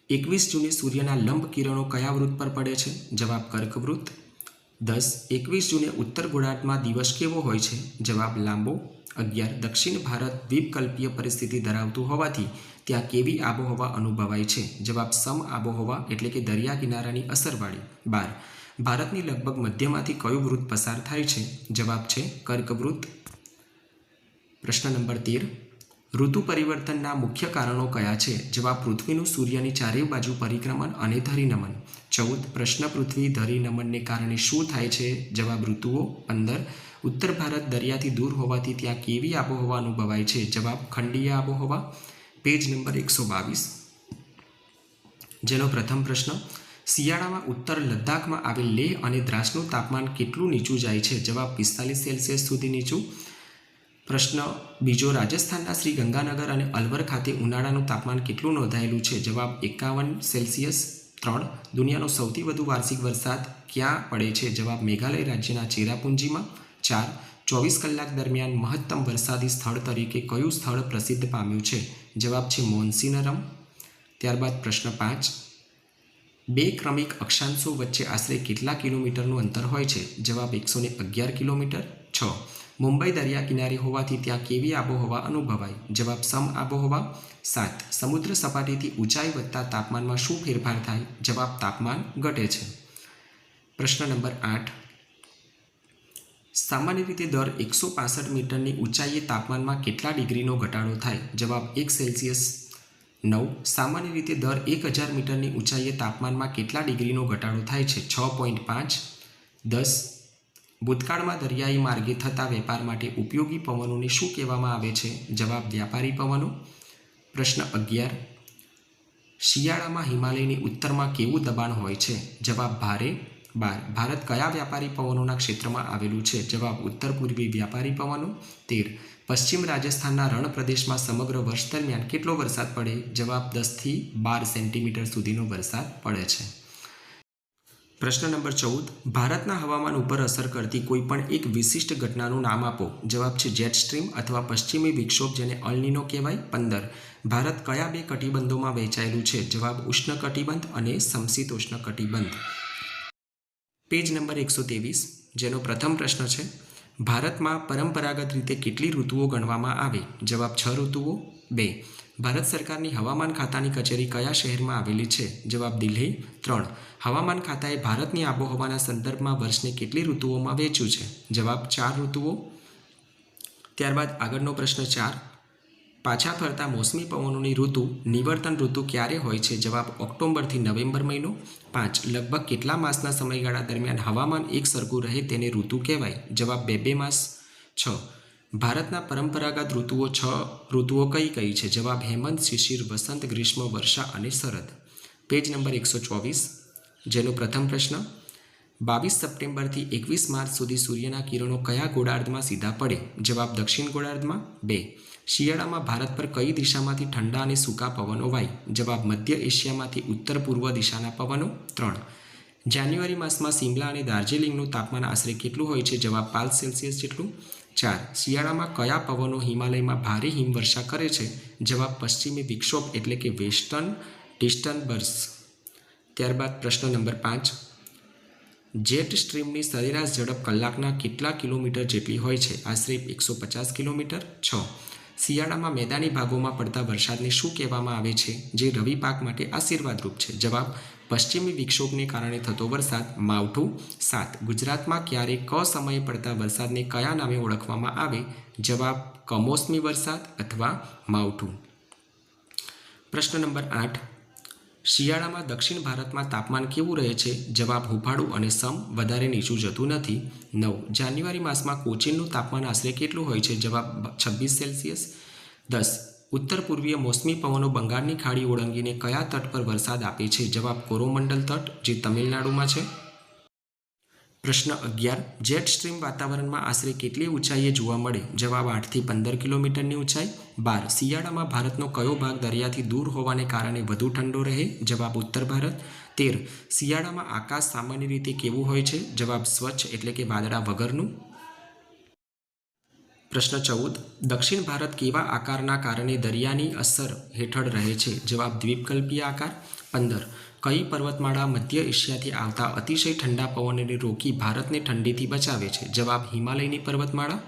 S1: 21 જૂને સૂર્યના લંબ કિરણો કયા વૃત્ત પર પડે છે? જવાબ કર્કવૃત્ત. 10 21 જૂને ઉત્તર ગોળાર્ધમાં દિવસ કેવો હોય છે? જવાબ લાંબો. 11 દક્ષિણ ભારત દ્વીપકલ્પીય પરિસ્થિતિ ધરાવતું હોવાથી ત્યાં કેવી આબોહવા અનુભવાય છે? જવાબ સમ આબોહવા એટલે કે દરિયા કિનારાની અસરવાળી. 12 ભારતની લગભગ મધ્યમાંથી કયું વૃત્ત પસાર થાય છે? જવાબ છે કર્કવૃત્ત. પ્રશ્ન નંબર 13 ઋતુ પરિવર્તનના મુખ્ય કારણો કયા છે? જવાબ પૃથ્વીનું સૂર્યની ચારેય બાજુ પરિક્રમણ અને ધરીનમન. 14 પ્રશ્ન પૃથ્વી ધરીનમનને કારણે શું થાય છે? જવાબ ઋતુઓ. 15 ઉત્તર ભારત દરિયાથી દૂર હોવાથી ત્યાં કેવી આબોહવા અનુભવાય છે? જવાબ ખંડીય આબોહવા. પેજ નંબર 122, જેનો પ્રથમ પ્રશ્ન શિયાળામાં ઉત્તર લદ્દાખમાં આવેલ લેહ અને દ્રાસનું તાપમાન કેટલું નીચું જાય છે? જવાબ 45 સેલ્સિયસ સુધી નીચું. પ્રશ્ન બીજો રાજસ્થાનના શ્રી ગંગાનગર અને અલવર ખાતે ઉનાળાનું તાપમાન કેટલું નોંધાયેલું છે? જવાબ 51 સેલ્સિયસ. 3 દુનિયાનો સૌથી વધુ વાર્ષિક વરસાદ ક્યાં પડે છે? જવાબ મેઘાલય રાજ્યના ચેરાપુંજીમાં. 4 24 કલાક દરમિયાન મહત્તમ વરસાદી સ્થળ તરીકે કયું સ્થળ પ્રસિદ્ધ પામ્યું છે? જવાબ છે મોન્સીનરમ. ત્યારબાદ પ્રશ્ન 5 બે ક્રમિક અક્ષાંશો વચ્ચે આશરે કેટલા કિલોમીટરનું અંતર હોય છે? જવાબ 111 કિલોમીટર. 6 મુંબઈ દરિયા કિનારે હોવાથી ત્યાં કેવી આબોહવા અનુભવાય? જવાબ સમ આબોહવા. 7 સમુદ્ર સપાટીથી ઊંચાઈ વધતા તાપમાનમાં શું ફેરફાર થાય? જવાબ તાપમાન ઘટે છે. પ્રશ્ન નંબર 8 સામાન્ય રીતે દર 165 મીટરની ઊંચાઈએ તાપમાનમાં કેટલા ડિગ્રીનો ઘટાડો થાય? જવાબ 1 સેલ્સિયસ. 9 સામાન્ય રીતે દર 1000 મીટરની ઊંચાઈએ તાપમાનમાં કેટલા ડિગ્રીનો ઘટાડો થાય છે? 6.5. 10 ભૂતકાળમાં દરિયાઈ માર્ગે થતા વેપાર માટે ઉપયોગી પવનોને શું કહેવામાં આવે છે? જવાબ વ્યાપારી પવનો. પ્રશ્ન 11 શિયાળામાં હિમાલયની ઉત્તરમાં કેવું દબાણ હોય છે? જવાબ ભારે. 12 ભારત કયા વ્યાપારી પવનોના ક્ષેત્રમાં આવેલું છે? જવાબ ઉત્તર પૂર્વી વ્યાપારી પવનો. 13 પશ્ચિમ રાજસ્થાનના રણ પ્રદેશમાં સમગ્ર વર્ષ દરમિયાન કેટલો વરસાદ પડે? જવાબ 10 થી 12 સેન્ટીમીટર સુધીનો વરસાદ પડે છે. પ્રશ્ન નંબર 14 ભારતના હવામાન ઉપર અસર કરતી કોઈપણ એક વિશિષ્ટ ઘટનાનું નામ આપો. જવાબ છે જેટ સ્ટ્રીમ અથવા પશ્ચિમી વિક્ષોભ, જેને અલ્નિનો કહેવાય. 15 ભારત કયા બે કટિબંધોમાં વહેંચાયેલું છે? જવાબ ઉષ્ણ કટિબંધ અને સમશીતોષ્ણ કટિબંધ. પેજ નંબર 123, જેનો પ્રથમ પ્રશ્ન છે ભારતમાં પરંપરાગત રીતે કેટલી ઋતુઓ ગણવામાં આવે? જવાબ 6 ઋતુઓ. 2 ભારત સરકારની હવામાન ખાતાની કચેરી કયા શહેરમાં આવેલી છે? જવાબ દિલ્હી. 3. હવામાન ખાતાએ ભારતની આબોહવાના સંદર્ભમાં વર્ષને કેટલી ઋતુઓમાં વહેંચ્યું છે? જવાબ 4 ઋતુઓ. ત્યારબાદ આગળનો પ્રશ્ન 4. પાછા ફરતા મોસમી પવનોની ઋતુ નિવર્તન ઋતુ ક્યારે હોય છે? જવાબ ઓક્ટોબરથી નવેમ્બર મહિનો. 5. લગભગ કેટલા માસના સમયગાળા દરમિયાન હવામાન એક સરખું રહે તેને ઋતુ કહેવાય? જવાબ 2 માસ. 6. ભારતના પરંપરાગત ઋતુઓ 6 ઋતુઓ કઈ કઈ છે? જવાબ હેમંત, શિશિર, વસંત, ગ્રીષ્મ, વર્ષા અને શરદ. પેજ નંબર 124, જેનો પ્રથમ પ્રશ્ન. 22 સપ્ટેમ્બરથી 21 માર્ચ સુધી સૂર્યના કિરણો કયા ગોળાર્ધમાં સીધા પડે? જવાબ દક્ષિણ ગોળાર્ધમાં. 2. શિયાળામાં ભારત પર કઈ દિશામાંથી ઠંડા અને સૂકા પવનો વાય? જવાબ મધ્ય એશિયામાંથી ઉત્તર પૂર્વ દિશાના પવનો. 3. જાન્યુઆરી માસમાં સિમલા અને દાર્જિલિંગનું તાપમાન આશરે કેટલું હોય છે? જવાબ 5 સેલ્સિયસ જેટલું. 4. શિયાળામાં કયા પવનો હિમાલયમાં ભારે હિમવર્ષા કરે છે? જવાબ પશ્ચિમી વિક્ષોભ એટલે કે વેસ્ટર્ન ડિસ્ટર્બન્સ. ત્યારબાદ પ્રશ્ન નંબર 5. જેટ સ્ટ્રીમની સરેરાશ ઝડપ કલાકના કેટલા કિલોમીટર જેટલી હોય છે? આશરે 150 કિલોમીટર. 6. શિયાળામાં મેદાની ભાગોમાં પડતા વરસાદને શું કહેવામાં આવે છે જે રવિ પાક માટે આશીર્વાદરૂપ છે? જવાબ પશ્ચિમી વિક્ષોભને કારણે થતો વરસાદ. માવઠું. 7. ગુજરાતમાં ક્યારે ક સમયે પડતા વરસાદને કયા નામે ઓળખવામાં આવે? જવાબ કમોસમી વરસાદ અથવા માવઠું. પ્રશ્ન નંબર 8. શિયાળામાં દક્ષિણ ભારતમાં તાપમાન કેવું રહે છે? જવાબ હુંફાળું અને સમ, વધારે નીચું જતું નથી. 9. જાન્યુઆરી માસમાં કોચીનનું તાપમાન આશરે કેટલું હોય છે? જવાબ 26 સેલ્સિયસ. 10. ઉત્તર પૂર્વીય મોસમી પવનો બંગાળની ખાડી ઓળંગીને કયા તટ પર વરસાદ આપે છે? જવાબ કોરોમંડલ તટ, જે તમિલનાડુમાં છે. પ્રશ્ન 11. જેટ સ્ટ્રીમ વાતાવરણમાં આશરે કેટલી ઊંચાઈએ જોવા મળે? જવાબ 8 થી 15 કિલોમીટરની ઊંચાઈ. 12. શિયાળામાં ભારતનો કયો ભાગ દરિયાથી દૂર હોવાને કારણે વધુ ઠંડો રહે? જવાબ ઉત્તર ભારત. 13. શિયાળામાં આકાશ સામાન્ય રીતે કેવું હોય છે? જવાબ સ્વચ્છ એટલે કે વાદળા વગરનું. પ્રશ્ન 14. દક્ષિણ ભારત કેવા આકારના કારણે દરિયાની અસર હેઠળ રહે છે? જવાબ દ્વીપકલ્પીય આકાર. 15. કઈ પર્વતમાળા મધ્ય એશિયાથી આવતા અતિશય ઠંડા પવનને રોકી ભારતને ઠંડીથી બચાવે છે? જવાબ હિમાલયની પર્વતમાળા.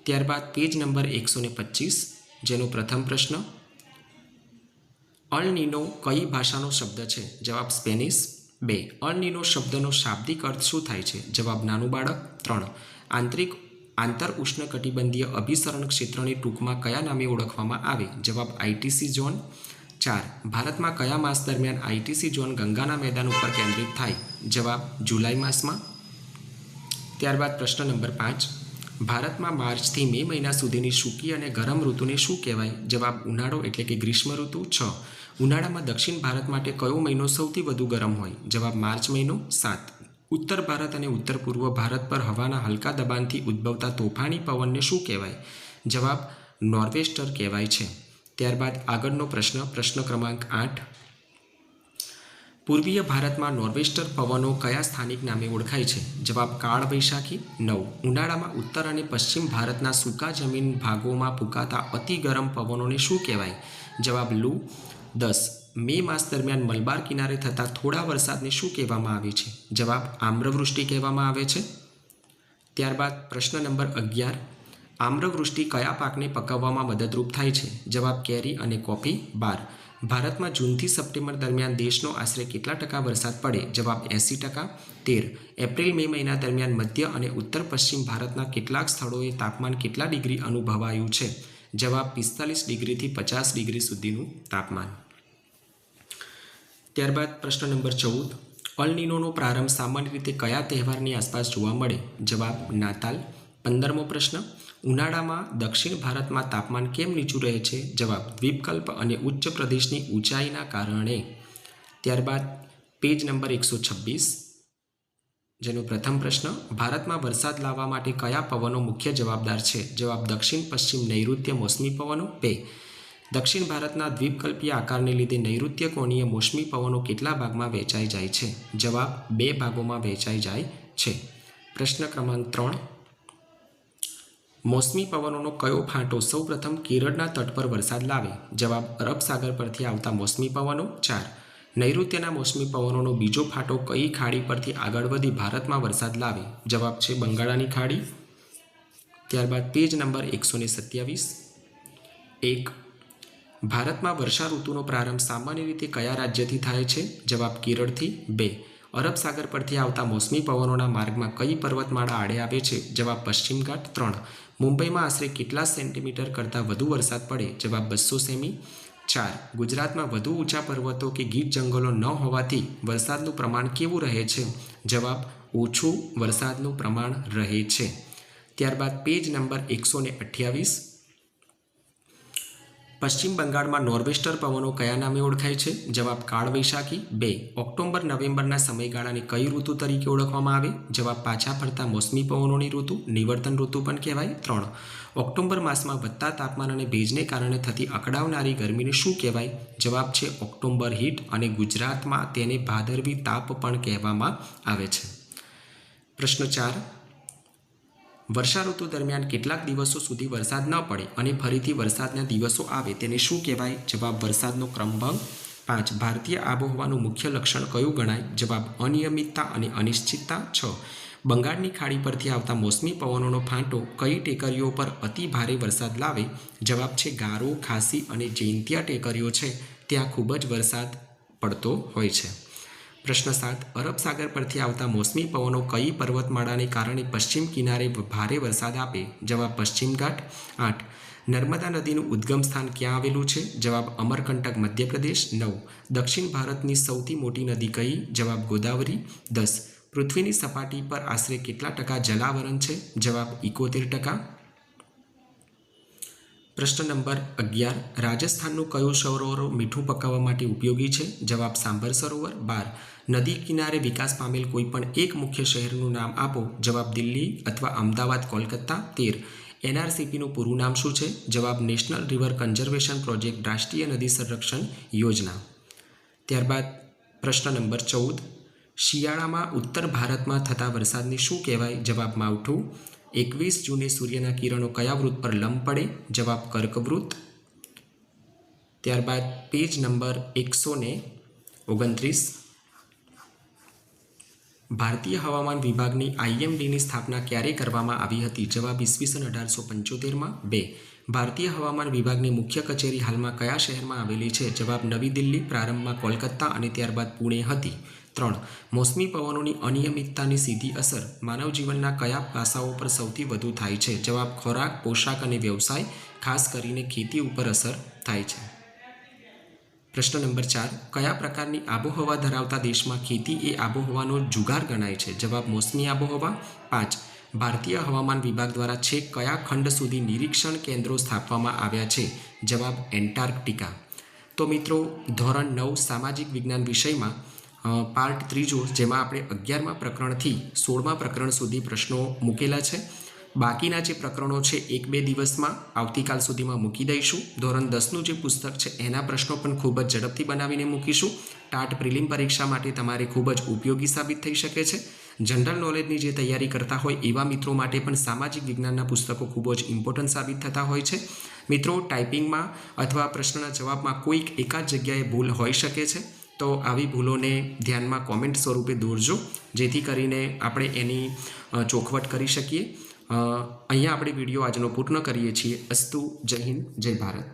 S1: ત્યારબાદ પેજ નંબર 125, જેનો પ્રથમ પ્રશ્ન. અલ નીનો કઈ ભાષાનો શબ્દ છે? જવાબ સ્પેનિશ. 2. અલ નીનો શબ્દનો શાબ્દિક અર્થ શું થાય છે? જવાબ નાનું બાળક. 3. આંતર ઉષ્ણકટિબંધીય અભિસરણ ક્ષેત્રને ટૂંકમાં કયા નામે ઓળખવામાં આવે? જવાબ આઈટીસી ઝોન. 4. ભારતમાં કયા માસ દરમિયાન આઈટીસી ઝોન ગંગાના મેદાન ઉપર કેન્દ્રિત થાય? જવાબ જુલાઈ માસમાં. ત્યારબાદ પ્રશ્ન નંબર 5. ભારતમાં માર્ચથી મે મહિના સુધીની સૂકી અને ગરમ ઋતુને શું કહેવાય? જવાબ ઉનાળો એટલે કે ગ્રીષ્મ ઋતુ. 6. ઉનાળામાં દક્ષિણ ભારત માટે કયો મહિનો સૌથી વધુ ગરમ હોય? જવાબ માર્ચ મહિનો. 7. ઉત્તર ભારત અને ઉત્તર પૂર્વ ભારત પર હવાના હલકા દબાણથી ઉદ્ભવતા તોફાની પવનને શું કહેવાય? જવાબ નોર્વેસ્ટર કહેવાય છે. ત્યારબાદ આગળનો પ્રશ્ન, પ્રશ્ન ક્રમાંક 8. પૂર્વીય ભારતમાં નોર્વેસ્ટર પવનો કયા સ્થાનિક નામે ઓળખાય છે? જવાબ કાળ વૈશાખી. 9. ઉનાળામાં ઉત્તર અને પશ્ચિમ ભારતના સૂકા જમીન ભાગોમાં ફૂંકાતા અતિ ગરમ પવનોને શું કહેવાય? જવાબ લૂ. 10. મે માસ દરમિયાન મલબાર કિનારે થતા થોડા વરસાદને શું કહેવામાં આવે છે? જવાબ આમ્રવૃષ્ટિ કહેવામાં આવે છે. ત્યારબાદ પ્રશ્ન નંબર 11. આમ્રવૃષ્ટિ કયા પાકને પકવવામાં મદદરૂપ થાય છે? જવાબ કેરી અને કોફી. 12. ભારતમાં જૂનથી સપ્ટેમ્બર દરમિયાન દેશનો આશરે કેટલા ટકા વરસાદ પડે? જવાબ 80%. 13. એપ્રિલ મે મહિના દરમિયાન મધ્ય અને ઉત્તર પશ્ચિમ ભારતના કેટલાક સ્થળોએ તાપમાન કેટલા ડિગ્રી અનુભવાયું છે? જવાબ 45 ડિગ્રીથી 50 ડિગ્રી સુધીનું તાપમાન. ત્યારબાદ પ્રશ્ન નંબર 14. અલ નીનોનો પ્રારંભ સામાન્ય રીતે કયા તહેવારની આસપાસ જોવા મળે? જવાબ નાતાલ. 15મો પ્રશ્ન. ઉનાળામાં દક્ષિણ ભારતમાં તાપમાન કેમ નીચું રહે છે? જવાબ દ્વીપકલ્પ અને ઉચ્ચ પ્રદેશની ઊંચાઈના કારણે. ત્યારબાદ પેજ નંબર 126, જેનો પ્રથમ પ્રશ્ન. ભારતમાં વરસાદ લાવવા માટે કયા પવનો મુખ્ય જવાબદાર છે? જવાબ દક્ષિણ પશ્ચિમ નૈઋત્ય મોસમી પવનો. 2. દક્ષિણ ભારતના દ્વીપકલ્પીય આકારને લીધે નૈઋત્ય કોણીય મોસમી પવનો કેટલા ભાગમાં વહેંચાઈ જાય છે? જવાબ 2 ભાગોમાં વહેંચાઈ જાય છે. પ્રશ્ન ક્રમાંક 3. મોસમી પવનોનો કયો ફાંટો સૌપ્રથમ કેરળના તટ પર વરસાદ લાવે? જવાબ અરબ સાગર પરથી આવતા મોસમી પવનો. 4. નૈઋત્યના મોસમી પવનોનો બીજો ફાંટો કઈ ખાડી પરથી આગળ વધી ભારતમાં વરસાદ લાવે? જવાબ છે બંગાળાની ખાડી. ત્યારબાદ પેજ નંબર 127. 1. ભારતમાં વર્ષા ઋતુનો પ્રારંભ સામાન્ય રીતે કયા રાજ્યથી થાય છે? જવાબ કેરળથી. 2. અરબ સાગર પરથી આવતા મોસમી પવનોના માર્ગમાં કઈ પર્વતમાળા આડે આવે છે? જવાબ પશ્ચિમ ઘાટ. 3. મુંબઈમાં આશરે કેટલા સેન્ટીમીટર કરતાં વધુ વરસાદ પડે? જવાબ 200 સેમી. 4. ગુજરાતમાં વધુ ઊંચા પર્વતો કે ગીચ જંગલો ન હોવાથી વરસાદનું પ્રમાણ કેવું રહે છે? જવાબ ઓછું વરસાદનું પ્રમાણ રહે છે. ત્યારબાદ પેજ નંબર 128. પશ્ચિમ બંગાળમાં નોર્વેસ્ટર પવનો કયા નામે ઓળખાય છે? જવાબ કાળવૈશાખી. 2. ઓક્ટોબર નવેમ્બરના સમયગાળાને કઈ ઋતુ તરીકે ઓળખવામાં આવે? જવાબ પાછા ફરતા મોસમી પવનોની ઋતુ, નિવર્તન ઋતુ પણ કહેવાય. 3. ઓક્ટોબર માસમાં વધતા તાપમાન અને ભેજને કારણે થતી અકળાવનારી ગરમીને શું કહેવાય? જવાબ છે ઓક્ટોબર હીટ, અને ગુજરાતમાં તેને ભાદરવી તાપ પણ કહેવામાં આવે છે. પ્રશ્ન 4. વર્ષા ઋતુ દરમિયાન કેટલાક દિવસો સુધી વરસાદ ન પડે અને ફરીથી વરસાદના દિવસો આવે તેને શું કહેવાય? જવાબ વરસાદનો ક્રમભંગ. 5. ભારતીય આબોહવાનું મુખ્ય લક્ષણ કયું ગણાય? જવાબ અનિયમિતતા અને અનિશ્ચિતતા. 6. બંગાળની ખાડી પરથી આવતા મોસમી પવનોનો ફાંટો કઈ ટેકરીઓ પર અતિ ભારે વરસાદ લાવે? જવાબ છે ગારો, ખાસી અને જૈંતિયા ટેકરીઓ છે ત્યાં ખૂબ જ વરસાદ પડતો હોય છે. પ્રશ્ન 7. અરબ સાગર પરથી આવતા મોસમી પવનો કઈ પર્વતમાળાને કારણે પશ્ચિમ કિનારે ભારે વરસાદ આપે? જવાબ પશ્ચિમ ઘાટ. 8. નર્મદા નદીનું ઉદ્ગમ સ્થાન ક્યાં આવેલું છે? જવાબ અમરકંટક, મધ્યપ્રદેશ. 9. દક્ષિણ ભારતની સૌથી મોટી નદી કઈ? જવાબ ગોદાવરી. 10. પૃથ્વીની સપાટી પર આશરે કેટલા ટકા જલાવરણ છે? જવાબ 71%. પ્રશ્ન નંબર 11. રાજસ્થાનનું કયું સરોવર મીઠું પકાવવા માટે ઉપયોગી છે? જવાબ સાંભર સરોવર. 12. નદી કિનારે વિકાસ પામેલ કોઈપણ એક મુખ્ય શહેરનું નામ આપો. જવાબ દિલ્હી અથવા અમદાવાદ, કોલકાતા. 13. એનઆરસીપીનું પૂરું નામ શું છે? જવાબ નેશનલ રિવર કન્ઝર્વેશન પ્રોજેક્ટ, રાષ્ટ્રીય નદી સંરક્ષણ યોજના. ત્યારબાદ પ્રશ્ન નંબર 14. શિયાળામાં ઉત્તર ભારતમાં થતા વરસાદને શું કહેવાય? જવાબ માવઠું. 21 જૂને સૂર્યના કિરણો કયા વૃત્ત પર લંબ પડે? જવાબ કર્કવૃત્ત. ત્યારબાદ પેજ નંબર 129. ભારતીય હવામાન વિભાગની IMDની સ્થાપના ક્યારે કરવામાં આવી હતી? જવાબ ઈસવીસન 1875માં. 2. ભારતીય હવામાન વિભાગની મુખ્ય કચેરી હાલમાં કયા શહેરમાં આવેલી છે? જવાબ નવી દિલ્હી, પ્રારંભમાં કોલકાતા અને ત્યારબાદ પુણે હતી. 3. મોસમી પવનોની અનિયમિતતાની સીધી અસર માનવ જીવનના કયા પાસાઓ પર સૌથી વધુ થાય છે? જવાબ ખોરાક, પોશાક અને વ્યવસાય, ખાસ કરીને ખેતી ઉપર અસર થાય છે. પ્રશ્ન નંબર 4. કયા પ્રકારની આબોહવા ધરાવતા દેશમાં ખેતી એ આબોહવાનો જુગાર ગણાય છે? જવાબ મોસમી આબોહવા. 5. ભારતીય હવામાન વિભાગ દ્વારા છેક કયા ખંડ સુધી નિરીક્ષણ કેન્દ્રો સ્થાપવામાં આવ્યા છે? જવાબ એન્ટાર્કટિકા. તો મિત્રો, ધોરણ 9 સામાજિક વિજ્ઞાન વિષયમાં પાર્ટ 3, જેમાં આપણે 11મા પ્રકરણથી 16મા પ્રકરણ સુધી પ્રશ્નો મૂકેલા છે. બાકીના જે પ્રકરણો છે 1-2 દિવસમાં આવતીકાલ સુધીમાં મૂકી દઈશું. ધોરણ 10નું જે પુસ્તક છે એના પ્રશ્નો પણ ખૂબ જ ઝડપથી બનાવીને મૂકીશું. ટાટ પ્રિલિમ પરીક્ષા માટે તમારે ખૂબ જ ઉપયોગી સાબિત થઈ શકે છે. જનરલ નોલેજની જે તૈયારી કરતા હોય એવા મિત્રો માટે પણ સામાજિક વિજ્ઞાનના પુસ્તકો ખૂબ જ ઇમ્પોર્ટન્ટ સાબિત થતા હોય છે. મિત્રો, ટાઈપિંગમાં અથવા પ્રશ્નના જવાબમાં કોઈક એકાદ જગ્યાએ ભૂલ હોઈ શકે છે, તો આવી ભૂલોને ધ્યાનમાં કોમેન્ટ સ્વરૂપે દોરજો, જેથી કરીને આપણે એની ચોખવટ કરી શકીએ. અહીંયા આપણે વિડીયો આજનો પૂર્ણ કરીએ છીએ. અસ્તુ. જય હિન્દ, જય ભારત.